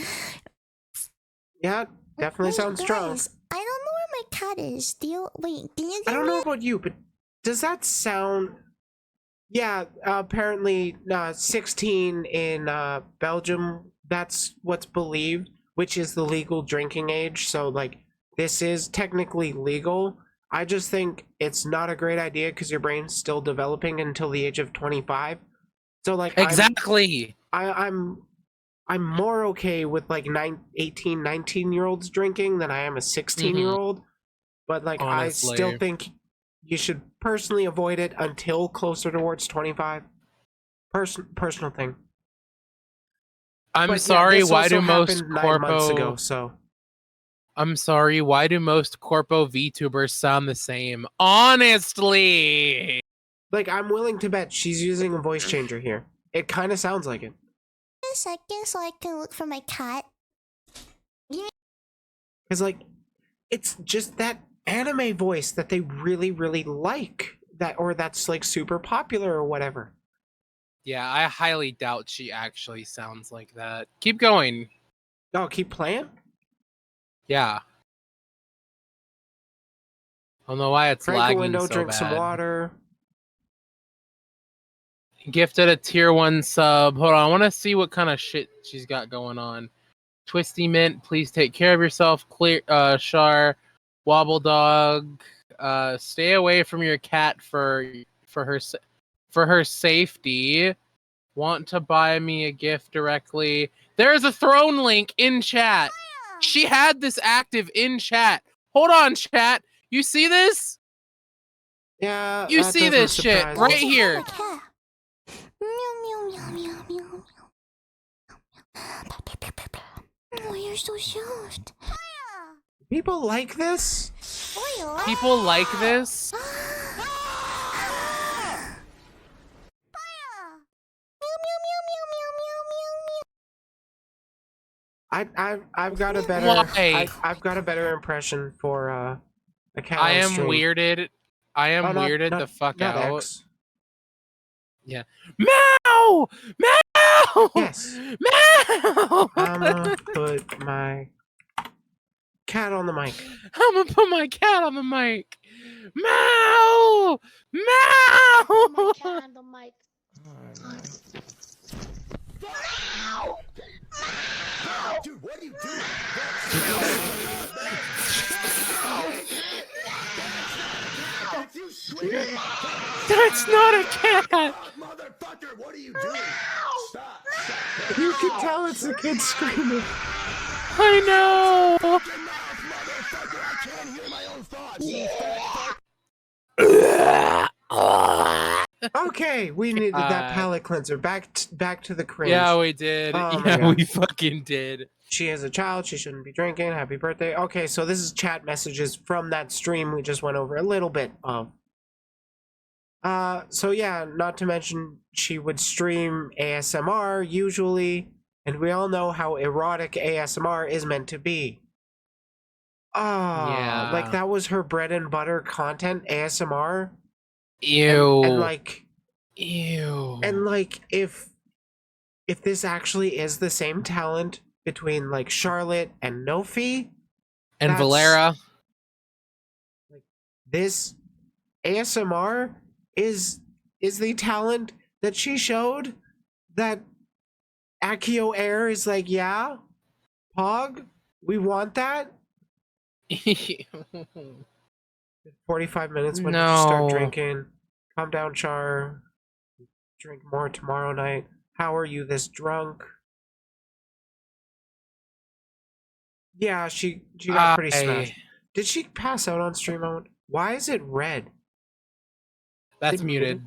Yeah, definitely Wait, sounds strong. guys, I don't know where my cat is. Wait, can you I give don't me know about you, but does that sound? Yeah, apparently 16 in Belgium. That's what's believed, which is the legal drinking age. So like, this is technically legal. I just think it's not a great idea because your brain's still developing until the age of 25. So like, Exactly. I'm more okay with like 18, 19-year-olds drinking than I am a 16-year-old. But like, I still Honestly. think you should personally avoid it until closer towards 25. Personal thing. I'm But, sorry, this why also do most happened 9 months ago, so I'm sorry, why do most corpo VTubers sound the same? Honestly. like, I'm willing to bet she's using a voice changer here. It kind of sounds like it. a second so I can look for my cat? Because like, it's just that anime voice that they really, really like. That's like super popular or whatever. Yeah, I highly doubt she actually sounds like that. Keep going. Oh, keep playing? Yeah. I don't know why it's Crank a lagging window, so drink some bad. water. Gifted a tier 1 sub. Hold on, I want to see what kind of shit she's got going on. Twisty Mint, please take care of yourself. Clear, Char, Wobble Dog, stay away from your cat for her safety. Want to buy me a gift directly? There is a throne link in chat. She had this active in chat. Hold on, chat. You see this? Yeah, You that see doesn't this shit surprise right me. here. Meow meow meow meow meow meow. Oh, you're so soft. People like this? People like this. I've got a better Why? I've got a better impression for a cat I on am stream. weirded. I am Oh, weirded the fuck not out. X. Yeah. Meow! Meow! Yes. Meow! I'ma put my cat on the mic. I'm gonna put my cat on the mic. Meow! Meow! My cat on the mic. Dude, what are you doing? That's you screaming. That's not a cat! Motherfucker, what are you doing? Stop. You can tell it's a kid screaming. I know! Fucking mouth, motherfucker. I can't hear my own thoughts. You fat fuck. Okay, we needed that palate cleanser. Back to the cringe. Yeah, we did. Oh my Yeah, God. we fucking did. She is a child. She shouldn't be drinking. Happy birthday. Okay, so this is chat messages from that stream we just went over a little bit of. So yeah, not to mention she would stream ASMR usually, and we all know how erotic ASMR is meant to be. Yeah. Like that was her bread and butter content, ASMR. Ew. And like, ew. and like if this actually is the same talent between like Charlotte and Nofi and that's- Valera. like this ASMR is the talent that she showed that Akio Air is like, yeah, Pog, we want that. 45 minutes, when did you start No. drinking? Calm down, Char. Drink more tomorrow night. How are you this drunk? Yeah, she got pretty smashed. Did she pass out on stream mode? Why is it red? That's Is it muted.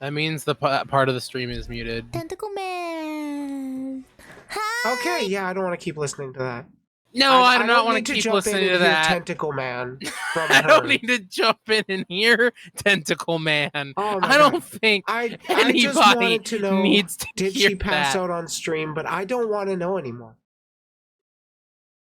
That means the part of the stream is muted. Tentacle Man. Hi. Okay, yeah, I don't want to keep listening to that. No, I do not don't want need to keep jump in listening and to hear that. Tentacle Man from I her. don't need to jump in and hear Tentacle Man. Oh my I don't God. think I just anybody wanted to know, needs to did hear she pass that. out on stream? But I don't want to know anymore.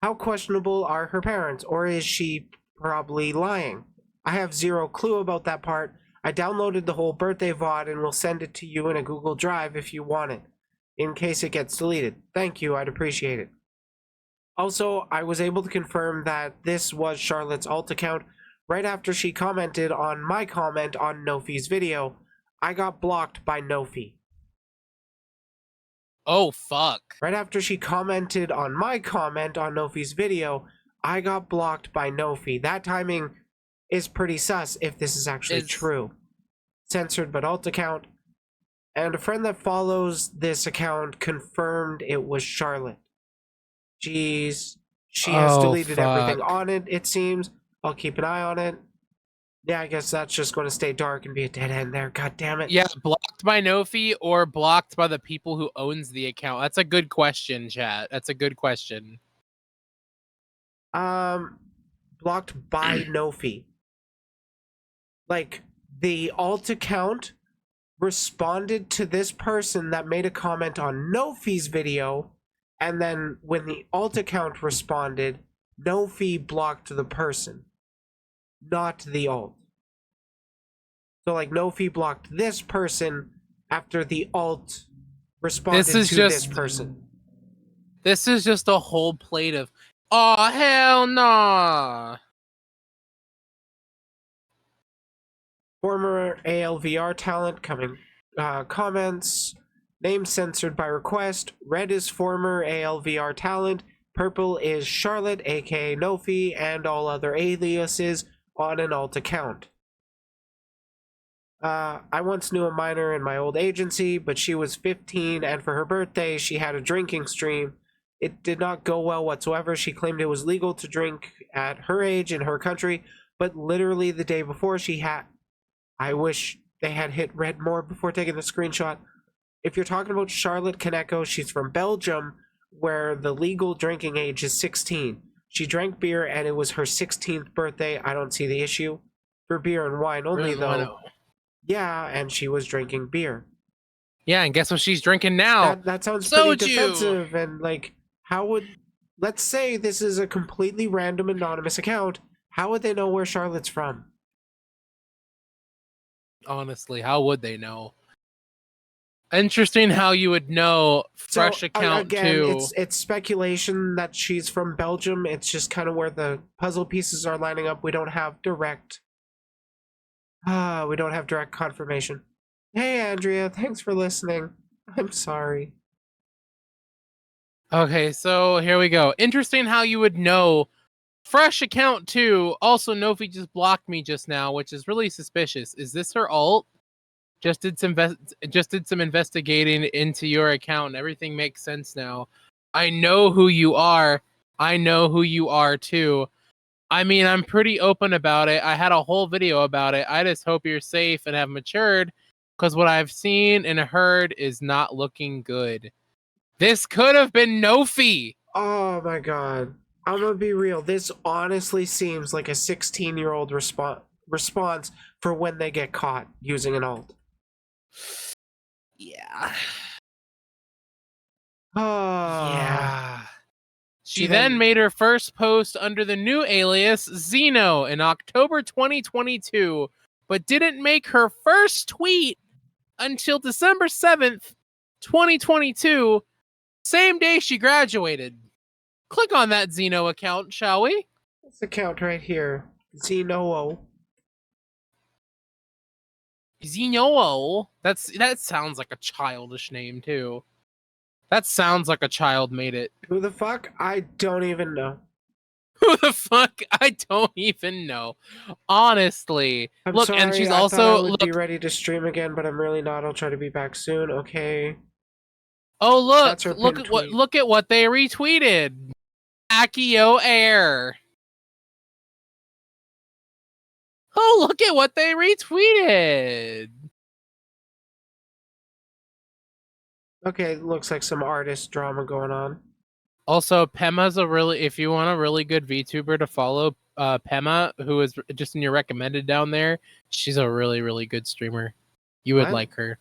How questionable are her parents? Or is she probably lying? I have zero clue about that part. I downloaded the whole birthday VOD and will send it to you in a Google Drive if you want it, in case it gets deleted. Thank you, I'd appreciate it. Also, I was able to confirm that this was Charlotte's alt account right after she commented on my comment on Nofi's video. I got blocked by Nofi. Oh, fuck. Right after she commented on my comment on Nofi's video, I got blocked by Nofi. That timing is pretty sus if this is actually true. Censored but alt account. And a friend that follows this account confirmed it was Charlotte. Jeez. She has deleted everything on it, it seems. I'll keep an eye on it. Yeah, I guess that's just going to stay dark and be a dead end there. God damn it. Yeah, blocked by Nofi or blocked by the people who owns the account? That's a good question, chat. That's a good question. Blocked by Nofi. Like, the alt account responded to this person that made a comment on Nofi's video, and then when the alt account responded, Nofi blocked the person, not the alt. So, like, Nofi blocked this person after the alt responded to this person. This is just a whole plate of, oh, hell nah. Former ALVR talent coming comments. Name censored by request. Red is former ALVR talent. Purple is Charlotte, aka Nofi, and all other aliases on an alt account. I once knew a minor in my old agency, but she was 15, and for her birthday, she had a drinking stream. It did not go well whatsoever. She claimed it was legal to drink at her age in her country, but literally the day before she had... I wish they had hit red more before taking the screenshot. If you're talking about Charlotte Kaneko, she's from Belgium, where the legal drinking age is 16. She drank beer, and it was her 16th birthday. I don't see the issue. For beer and wine only, though. Yeah, and she was drinking beer. Yeah, and guess what she's drinking now? That sounds pretty defensive, and, like, how would... Let's say this is a completely random anonymous account. How would they know where Charlotte's from? Honestly, how would they know? Interesting how you would know. Fresh account again, too. It's speculation that she's from Belgium. It's just kind of where the puzzle pieces are lining up. We don't have direct confirmation. Hey Andrea, thanks for listening. I'm sorry. Okay, so here we go. Interesting how you would know. Fresh account too. Also, Nofi just blocked me just now, which is really suspicious. Is this her alt? Just did some investigating into your account, and everything makes sense now. I know who you are. I know who you are too. I mean, I'm pretty open about it. I had a whole video about it. I just hope you're safe and have matured, because what I've seen and heard is not looking good. This could have been Nofi. Oh my god. I'm gonna be real. This honestly seems like a 16-year-old response for when they get caught using an alt. Yeah. Yeah. She then made her first post under the new alias Xeno in October 2022, but didn't make her first tweet until December 7th, 2022, same day she graduated. Click on that Xeno account, shall we? This account right here. Xeno. Xeno. That sounds like a childish name too. That sounds like a child made it. Who the fuck? I don't even know. Who the fuck? I don't even know. Honestly. I'm look, sorry, and she's I also thought I would be ready to stream again, but I'm really not. I'll try to be back soon. Okay. Oh look! That's her Look pinned at what! tweet. Look at what they retweeted. Akio Air. Oh, look at what they retweeted. Okay, looks like some artist drama going on. Also, Pema's if you want a really good VTuber to follow, Pema, who is just in your recommended down there, she's a really, really good streamer. You would What? like her.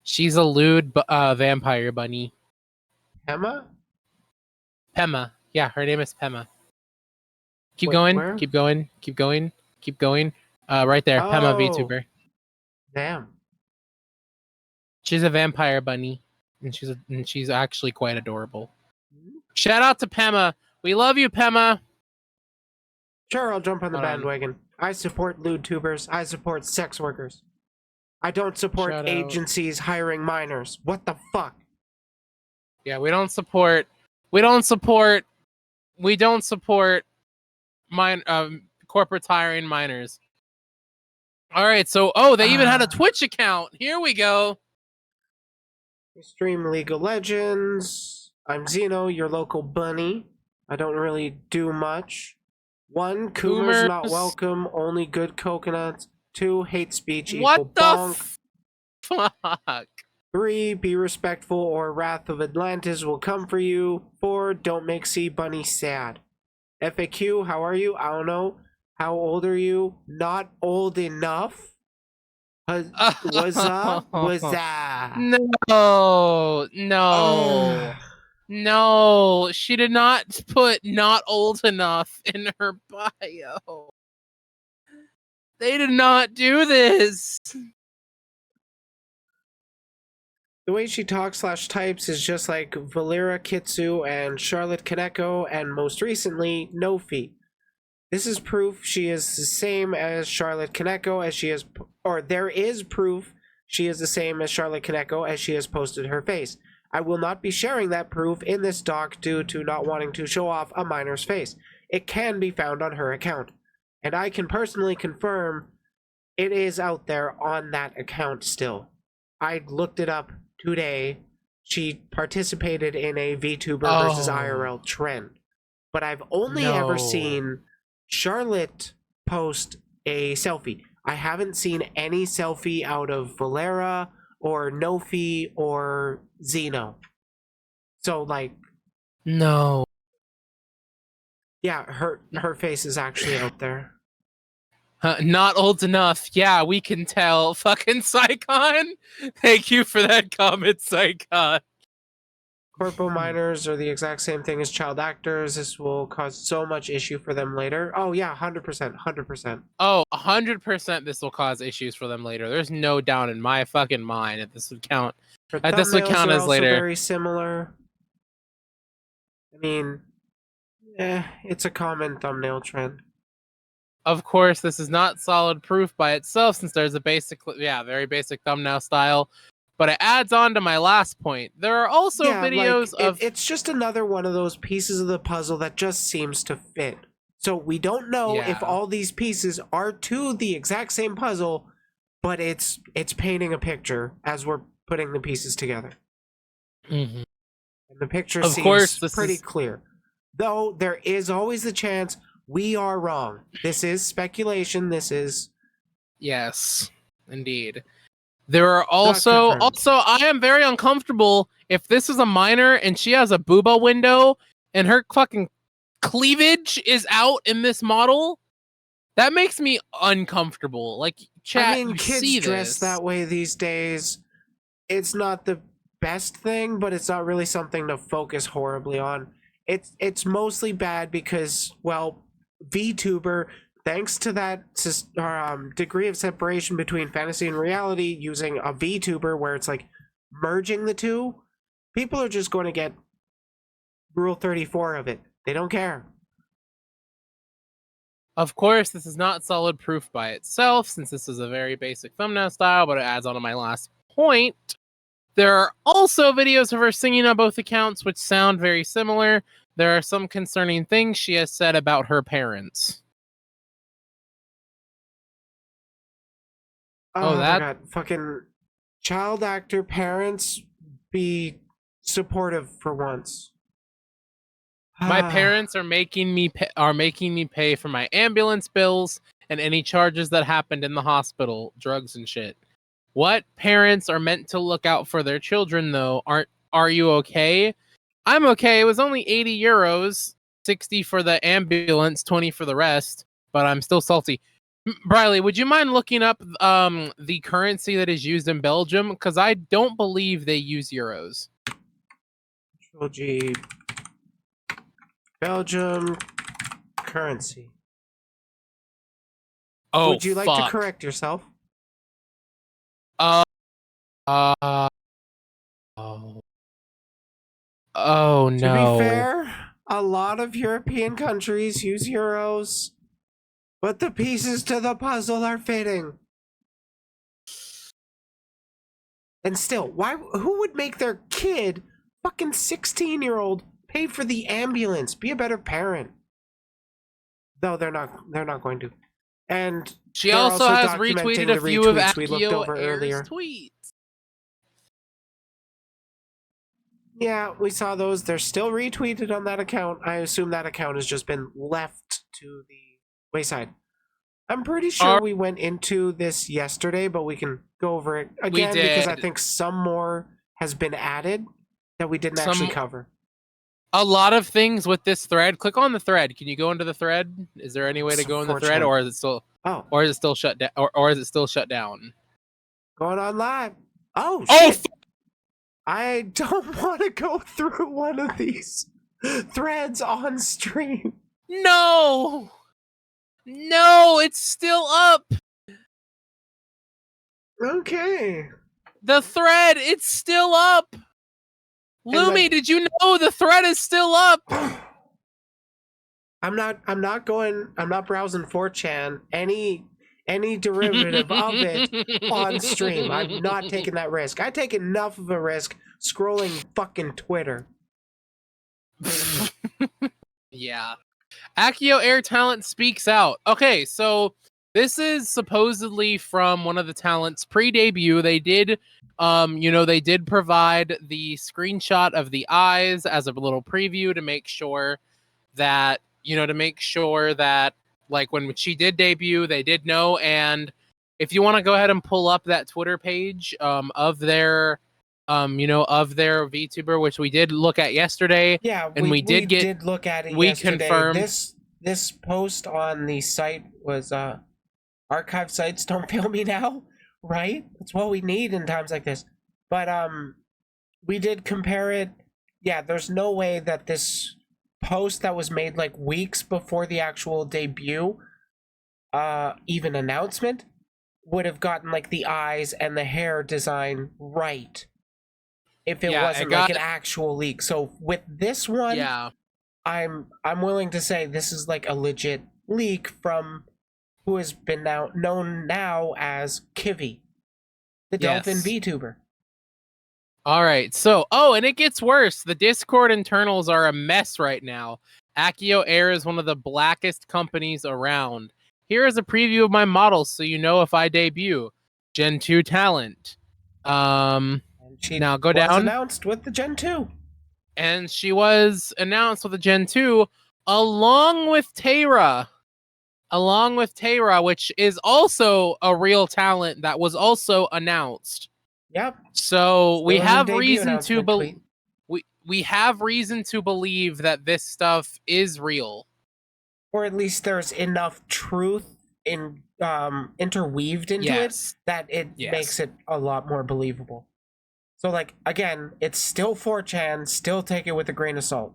She's a lewd vampire bunny. Emma? Pema. Yeah, her name is Pema. Keep Wait, going. where? Keep going. Keep going. Keep going. Right there. Pema Oh. VTuber. Damn. She's a vampire bunny, and she's actually quite adorable. Shout out to Pema. We love you, Pema. Sure, I'll jump on the Hold on. bandwagon. I support lewd tubers. I support sex workers. I don't support Shout out. agencies hiring minors. What the fuck? Yeah, we don't support corporate hiring minors. All right, so they even had a Twitch account. Here we go. We stream League of Legends. I'm Zeno, your local bunny. I don't really do much. 1, Coomers not Coomers. welcome. Only good coconuts. 2, hate speech equal What the bonk. fuck? 3, be respectful or Wrath of Atlantis will come for you. 4, don't make Sea Bunny sad. FAQ, how are you? I don't know. How old are you? Not old enough. Was up? Was that? No. No, she did not put not old enough in her bio. They did not do this. The way she talks / types is just like Valera Kitsu and Charlotte Kaneko and most recently Nofi. This is proof she is the same as Charlotte Kaneko as she is, or there is proof she is the same as Charlotte Kaneko as she has posted her face. I will not be sharing that proof in this doc due to not wanting to show off a minor's face. It can be found on her account, and I can personally confirm it is out there on that account still. I looked it up today. She participated in a VTuber versus IRL trend, but I've only ever seen Charlotte post a selfie. I haven't seen any selfie out of Valera or Nofi or Zeno. So like, No. yeah, her face is actually out there. Not old enough. Yeah, we can tell. Fucking Psycon. Thank you for that comment, Psycon. Corpo minors are the exact same thing as child actors. This will cause so much issue for them later. Oh yeah, 100%, 100%. Oh, 100% this will cause issues for them later. There's no doubt in my fucking mind that this would count. Her That this would thumbnails count are as also later. very similar. I mean, it's a common thumbnail trend. Of course, this is not solid proof by itself since there's a very basic thumbnail style. But it adds on to my last point. There are also videos of... It's just another one of those pieces of the puzzle that just seems to fit. So we don't know if all these pieces are to the exact same puzzle, but it's painting a picture as we're putting the pieces together. Mm-hmm. And the picture of seems course, pretty clear. Though there is always the chance we are wrong. This is speculation. This is... Yes, indeed. There are also I am very uncomfortable if this is a minor and she has a booba window and her fucking cleavage is out in this model. That makes me uncomfortable. Like, chat, I mean, kids dress that way these days. It's not the best thing, but it's not really something to focus horribly on. It's mostly bad because, well, VTuber, thanks to that degree of separation between fantasy and reality, using a VTuber where it's like merging the two, people are just going to get Rule 34 of it. They don't care. Of course, this is not solid proof by itself, since this is a very basic thumbnail style, but it adds on to my last point. There are also videos of her singing on both accounts, which sound very similar. There are some concerning things she has said about her parents. Oh, that... my God. Fucking child actor parents, be supportive for once. My parents are making me pay for my ambulance bills and any charges that happened in the hospital, drugs and shit. What parents are meant to look out for their children, though? Are you okay? I'm okay. It was only 80 euros, 60 for the ambulance, 20 for the rest, but I'm still salty. Briley, would you mind looking up the currency that is used in Belgium? Because I don't believe they use euros. Control G. Belgium currency. Oh, would you like to correct yourself? Uh, uh, oh. Oh To no. be fair, a lot of European countries use euros, but the pieces to the puzzle are fitting. And still, who would make their kid, fucking 16-year-old, pay for the ambulance? Be a better parent. Though they're not going to. And She they're also has documenting retweeted the a few of retweets we looked Akio over Air's earlier. tweets. Yeah, we saw those. They're still retweeted on that account. I assume that account has just been left to the wayside. I'm pretty sure we went into this yesterday, but we can go over it again because I think some more has been added that we didn't actually cover. A lot of things with this thread. Click on the thread. Can you go into the thread? Is there any way to go in the thread, or is it still? Oh. Or is it still shut down? Or is it still shut down? Going on live. Oh Oh. shit! I don't want to go through one of these threads on stream. No! No, it's still up! Okay. The thread, it's still up! Lumi, did you know the thread is still up? I'm not browsing 4chan any derivative of it on stream. I'm not taking that risk. I take enough of a risk scrolling fucking Twitter. Yeah. Akio Air talent speaks out. Okay, so this is supposedly from one of the talents pre-debut. They did they did provide the screenshot of the eyes as a little preview to make sure that like when she did debut, they did know. And if you want to go ahead and pull up that Twitter page of their Vtuber, which we did look at yesterday. Yeah, and we did look at it we yesterday. confirmed this post on the site was archive sites don't fail me now, right? That's what we need in times like this. But we did compare it. Yeah, there's no way that this post that was made like weeks before the actual debut even announcement would have gotten like the eyes and the hair design right if it wasn't like an actual leak. So with this one, I'm willing to say this is like a legit leak from who has been known now as Kivi, the Dolphin VTuber. All right, so and it gets worse. The Discord internals are a mess right now. Akio Air is one of the blackest companies around. Here is a preview of my models, so you know if I debut. Gen 2 talent. Now go down. Announced with the Gen 2. And she was announced with the Gen 2 along with Tayra. Which is also a real talent that was also announced. Yep. So we have reason to believe we have reason to believe that this stuff is real. Or at least there's enough truth in interweaved into it that it makes it a lot more believable. So like again, it's still 4chan, still take it with a grain of salt.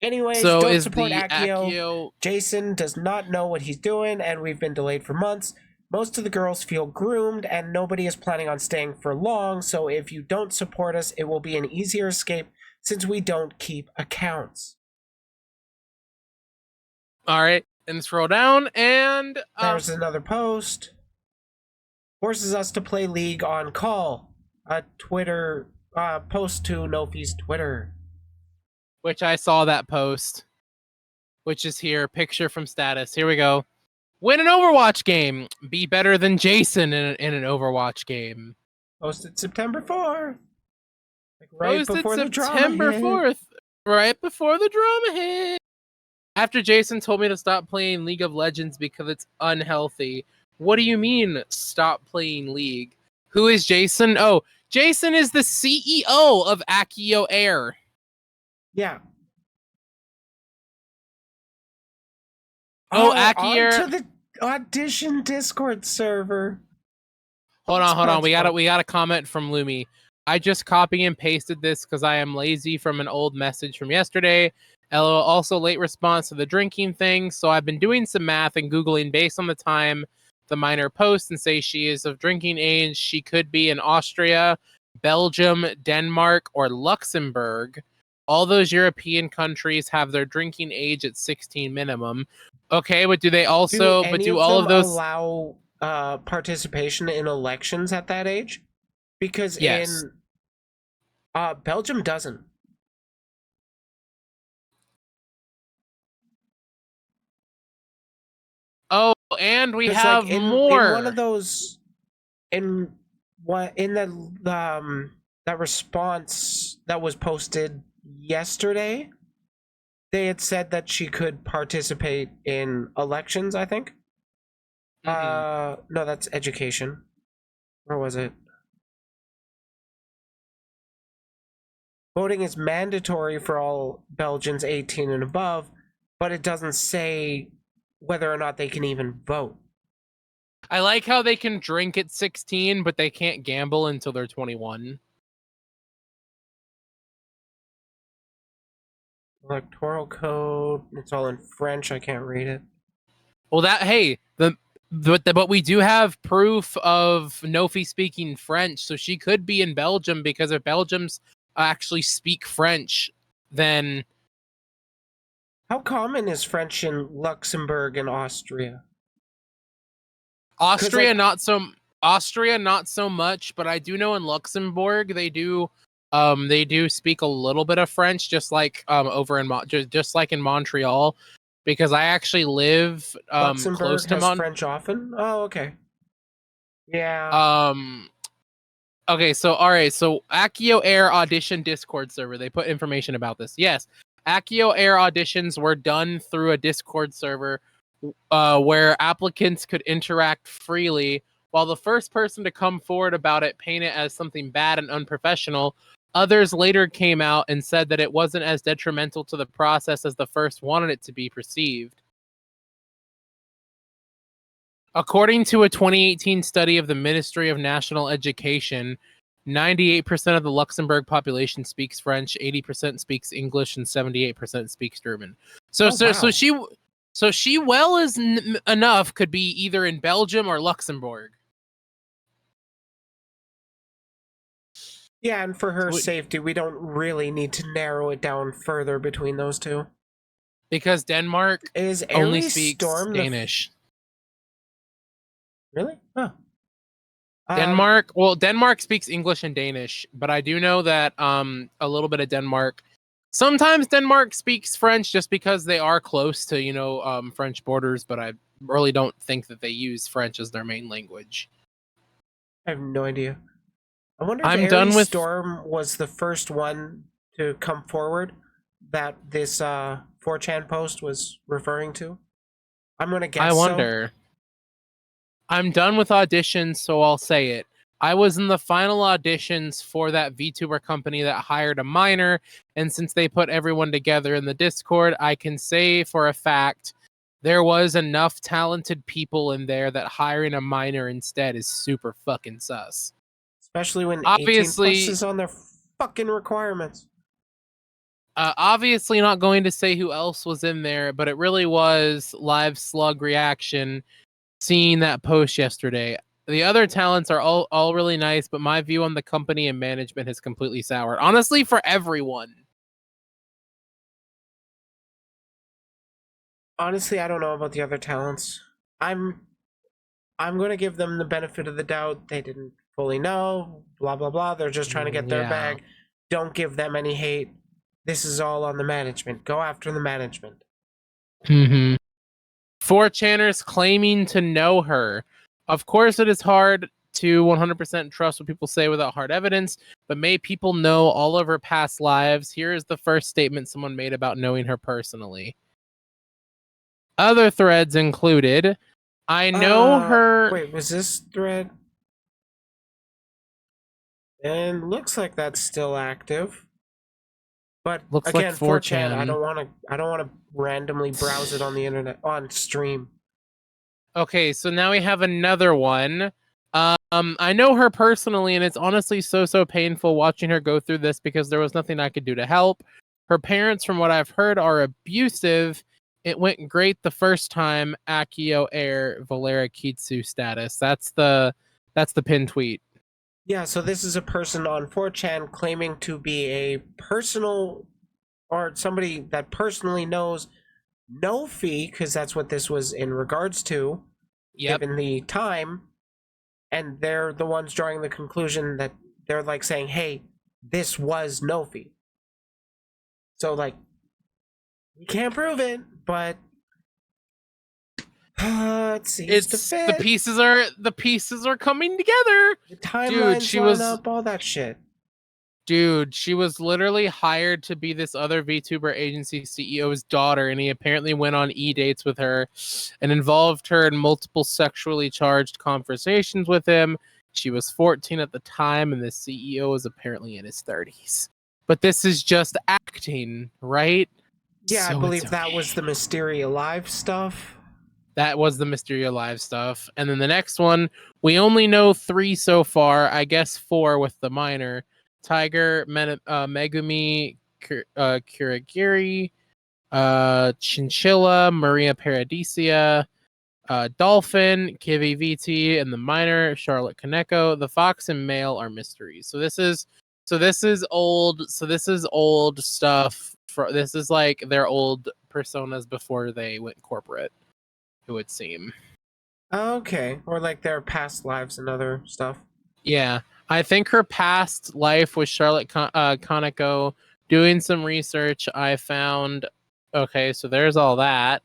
Anyways, so don't support Akio. Jason does not know what he's doing, and we've been delayed for months. Most of the girls feel groomed, and nobody is planning on staying for long, so if you don't support us, it will be an easier escape since we don't keep accounts. Alright, and scroll down, and... There's another post. Forces us to play League on call. A Twitter post to Nofi's Twitter. Which I saw that post. Which is here, picture from status. Here we go. Win an Overwatch game. Be better than Jason in an Overwatch game. Posted September 4th. Like right Posted before September 4th. Right before the drama hit. After Jason told me to stop playing League of Legends because it's unhealthy. What do you mean, stop playing League? Who is Jason? Oh, Jason is the CEO of Akio Air. Yeah. Akio. Onto the Audition Discord server. Hold on. We got a comment from Lumi. I just copy and pasted this because I am lazy from an old message from yesterday. LOL, also late response to the drinking thing. So I've been doing some math and Googling based on the time the minor posts and say she is of drinking age. She could be in Austria, Belgium, Denmark, or Luxembourg. All those European countries have their drinking age at 16 minimum. Okay, but do they also? Do But any do of all them of those allow participation in elections at that age? Because Yes. in Belgium doesn't. Oh, and we 'Cause, have like, in more. one of those, in that response that was posted yesterday, they had said that she could participate in elections, I think. No, that's education. Where was it? Voting is mandatory for all Belgians 18 and above, but it doesn't say whether or not they can even vote. I like how they can drink at 16, but they can't gamble until they're 21. Electoral code, it's all in French, I can't read it. Well, but we do have proof of Nofi speaking French, so she could be in Belgium, because if Belgians actually speak French, then How common is French in Luxembourg and Austria? Austria like- not so much, but I do know in Luxembourg they do speak a little bit of French, just like over in just like in Montreal, because I actually live Luxembourg close to has French often? Oh, okay. Yeah. Okay, so all right, so Accio Air audition Discord server. They put information about this. Yes, Accio Air auditions were done through a Discord server where applicants could interact freely. While the first person to come forward about it painted it as something bad and unprofessional, others later came out and said that it wasn't as detrimental to the process as the first wanted it to be perceived. According to a 2018 study of the Ministry of National Education, 98% of the Luxembourg population speaks French, 80% speaks English, and 78% speaks German. So she well as enough could be either in Belgium or Luxembourg. Yeah, and for her safety, we don't really need to narrow it down further between those two. Because Denmark Is only Aries speaks Storm Danish. Really? Huh. Denmark speaks English and Danish, but I do know that a little bit of Denmark. Sometimes Denmark speaks French just because they are close to French borders, but I really don't think that they use French as their main language. I have no idea. I wonder if I'm Aries done with Storm was the first one to come forward that this 4chan post was referring to. I'm gonna guess. I wonder. I'm done with auditions, so I'll say it. I was in the final auditions for that VTuber company that hired a minor, and since they put everyone together in the Discord, I can say for a fact there was enough talented people in there that hiring a minor instead is super fucking sus. Especially when Obviously 18 plus is on their fucking requirements. Obviously not going to say who else was in there, but it really was Live Slug Reaction seeing that post yesterday. The other talents are all really nice, but my view on the company and management has completely soured. Honestly, for everyone. Honestly, I don't know about the other talents. I'm gonna give them the benefit of the doubt. They didn't fully know. Blah blah blah. They're just trying to get their bag. Don't give them any hate. This is all on the management. Go after the management. 4chaners claiming to know her. Of course, it is hard to 100% trust what people say without hard evidence, but may people know all of her past lives. Here is the first statement someone made about knowing her personally. Other threads included, I know her... Wait, was this thread? And looks like that's still active. But looks again, like 4chan, I don't want to randomly browse it on the internet on stream. Okay, so now we have another one. I know her personally, and it's honestly so painful watching her go through this because there was nothing I could do to help. Her parents, from what I've heard, are abusive, It went great the first time. Akio Air Valera Kitsu status. That's the pin tweet. Yeah, so this is a person on 4chan claiming to be a personal or somebody that personally knows No Fee, because that's what this was in regards to, Yep. given the time. And they're the ones drawing the conclusion that they're like saying, hey, this was No Fee. So, like, we can't prove it, but it seems to fit. The pieces are coming together. The timelines she line was up, all that shit. Dude, she was literally hired to be this other VTuber agency CEO's daughter, and he apparently went on e-dates with her and involved her in multiple sexually charged conversations with him. She was 14 at the time, and the CEO was apparently in his 30s. But this is just acting, right? Yeah, So I believe it's that okay. was the Mysteria Live stuff. That was the Mysteria Live stuff. And then the next one, we only know 3 so far. I guess 4 with the minor. Tiger, Megumi, Kuragiri, Chinchilla, Maria Paradisia, Dolphin, Kivi VT, and the minor, Charlotte Kaneko. The fox and male are mysteries. So this is old. So this is old stuff. This is like their old personas before they went corporate, it would seem. Okay, or like their past lives and other stuff. Yeah, I think her past life was Charlotte Kaneko. Doing some research, I found. Okay, so there's all that.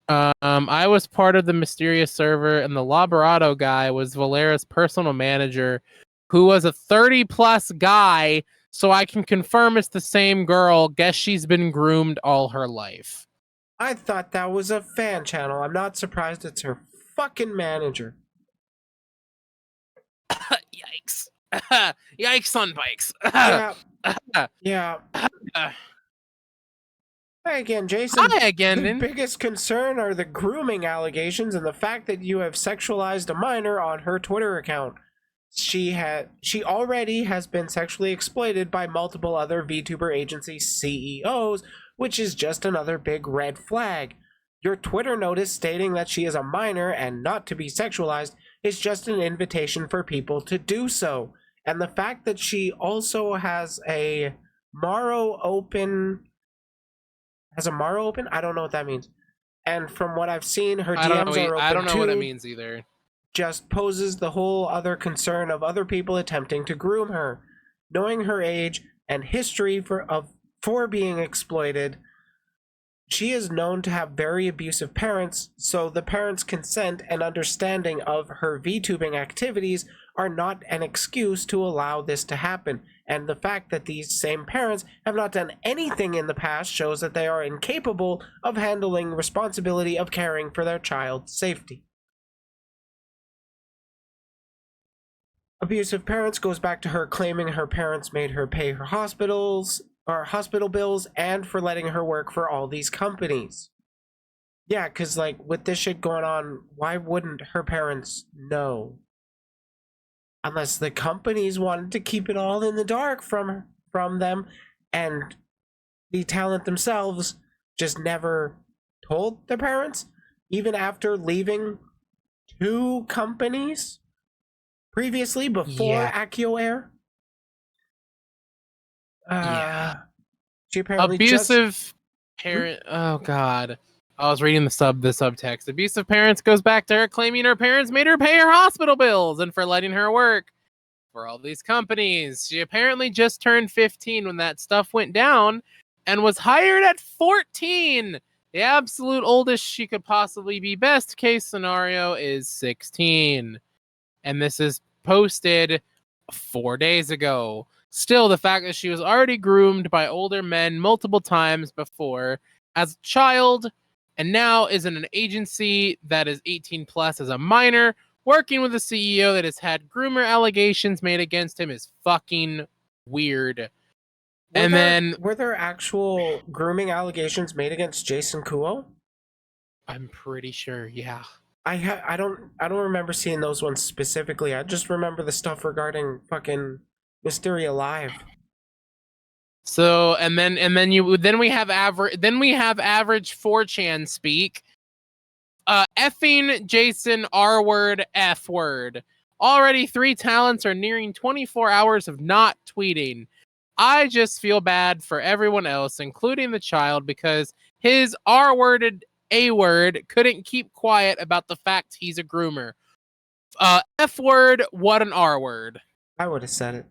I was part of the mysterious server, and the Laborado guy was Valera's personal manager, who was a 30-plus guy. So I can confirm it's the same girl. Guess she's been groomed all her life. I thought that was a fan channel. I'm not surprised it's her fucking manager. Yikes. Yikes on bikes. Yeah. Yeah. Hi again, Jason. Hi again. The biggest concern are the grooming allegations and the fact that you have sexualized a minor on her Twitter account. She already has been sexually exploited by multiple other VTuber agency CEOs, which is just another big red flag. Your Twitter notice stating that she is a minor and not to be sexualized is just an invitation for people to do so. And the fact that she also has a Morrow open... Has a Morrow open? I don't know what that means. And from what I've seen, her DMs are open I don't know too. what it means either. Just poses the whole other concern of other people attempting to groom her. Knowing her age and history for being exploited, she is known to have very abusive parents, so the parents' consent and understanding of her VTubing activities are not an excuse to allow this to happen. And the fact that these same parents have not done anything in the past shows that they are incapable of handling responsibility of caring for their child's safety. Abusive parents goes back to her claiming her parents made her pay her hospital bills and for letting her work for all these companies. Yeah, because like with this shit going on, why wouldn't her parents know? Unless the companies wanted to keep it all in the dark from them, and the talent themselves just never told their parents, even after leaving 2 companies previously before Akio Air. She apparently abusive parent. Oh god, I was reading the subtext. Abusive parents goes back to her claiming her parents made her pay her hospital bills and for letting her work for all these companies. She apparently just turned 15 when that stuff went down and was hired at 14. The absolute oldest she could possibly be. Best case scenario is 16. And this is posted 4 days ago. Still, the fact that she was already groomed by older men multiple times before as a child and now is in an agency that is 18 plus as a minor, working with a CEO that has had groomer allegations made against him is fucking weird. Were there actual grooming allegations made against Jason Kuo? I'm pretty sure, yeah. I don't remember seeing those ones specifically. I just remember the stuff regarding fucking Mysteria Live. So and then we have average 4chan speak. Effing Jason R word F word. Already 3 talents are nearing 24 hours of not tweeting. I just feel bad for everyone else, including the child, because his R-worded A-word couldn't keep quiet about the fact he's a groomer. F-word, what an R-word. I would have said it.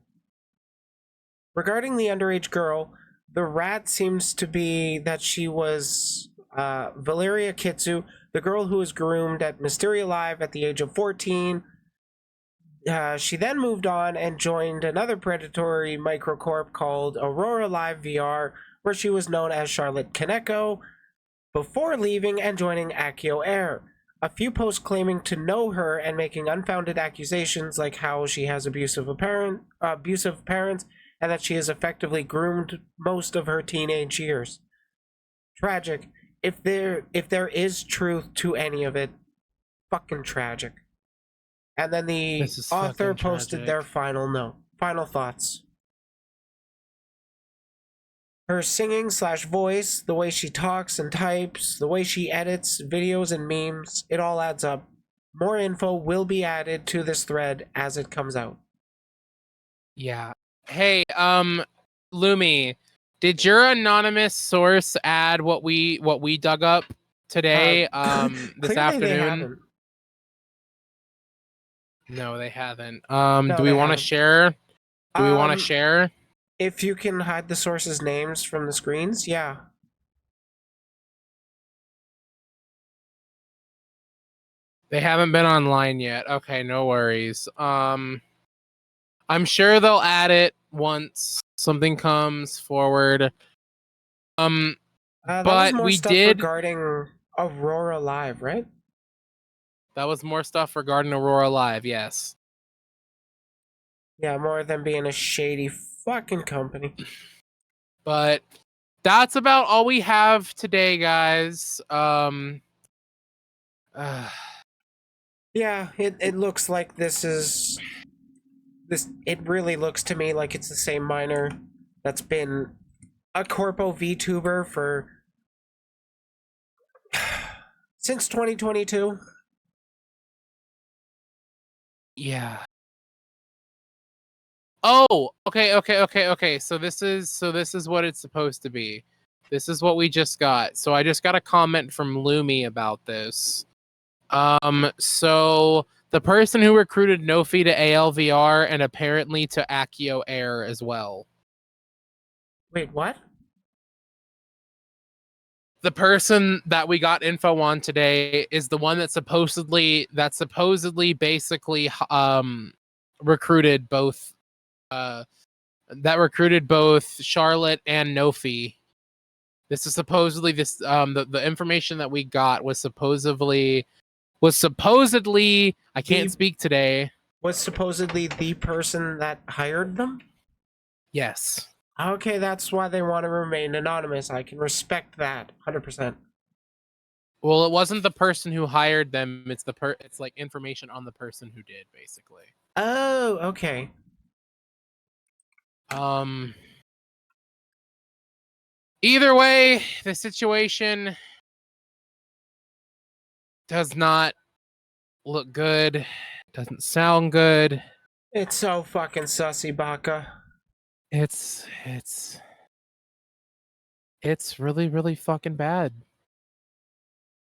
Regarding the underage girl, the rat seems to be that she was Valeria Kitsu, the girl who was groomed at Mysteria Live at the age of 14. She then moved on and joined another predatory microcorp called Aurora Live VR, where she was known as Charlotte Kaneko, before leaving and joining Akio Air. A few posts claiming to know her and making unfounded accusations like how she has abusive parents and that she has effectively groomed most of her teenage years. Tragic. If there is truth to any of it, fucking tragic. And then the author posted their final thoughts. Her singing / voice, the way she talks and types, the way she edits videos and memes, it all adds up. More info will be added to this thread as it comes out. Yeah. Hey, Lumi, did your anonymous source add what we dug up today, this afternoon? No, they haven't. No, do we want to share? Do we want to share? If you can hide the sources' names from the screens, yeah. They haven't been online yet. Okay, no worries. I'm sure they'll add it once something comes forward. That but was more we stuff did regarding Aurora Live, right? That was more stuff regarding Aurora Live, yes. Yeah, more than being a shady fucking company. But that's about all we have today, guys. Yeah, it looks like this. It really looks to me like it's the same miner that's been a corpo VTuber for since 2022. Yeah. Oh, okay. So this is what it's supposed to be. This is what we just got. So I just got a comment from Lumi about this. So the person who recruited Nofi to ALVR and apparently to Akio Air as well. Wait, what? The person that we got info on today is the one that supposedly basically recruited both Charlotte and Nofi. This is supposedly the information that we got was supposedly I can't speak today. Was supposedly the person that hired them? Yes. Okay, that's why they want to remain anonymous. I can respect that 100%. Well, it wasn't the person who hired them. It's it's like information on the person who did, basically. Oh, okay. Either way, the situation does not look good. Doesn't sound good. It's so fucking sussy, Baka. It's really, really fucking bad.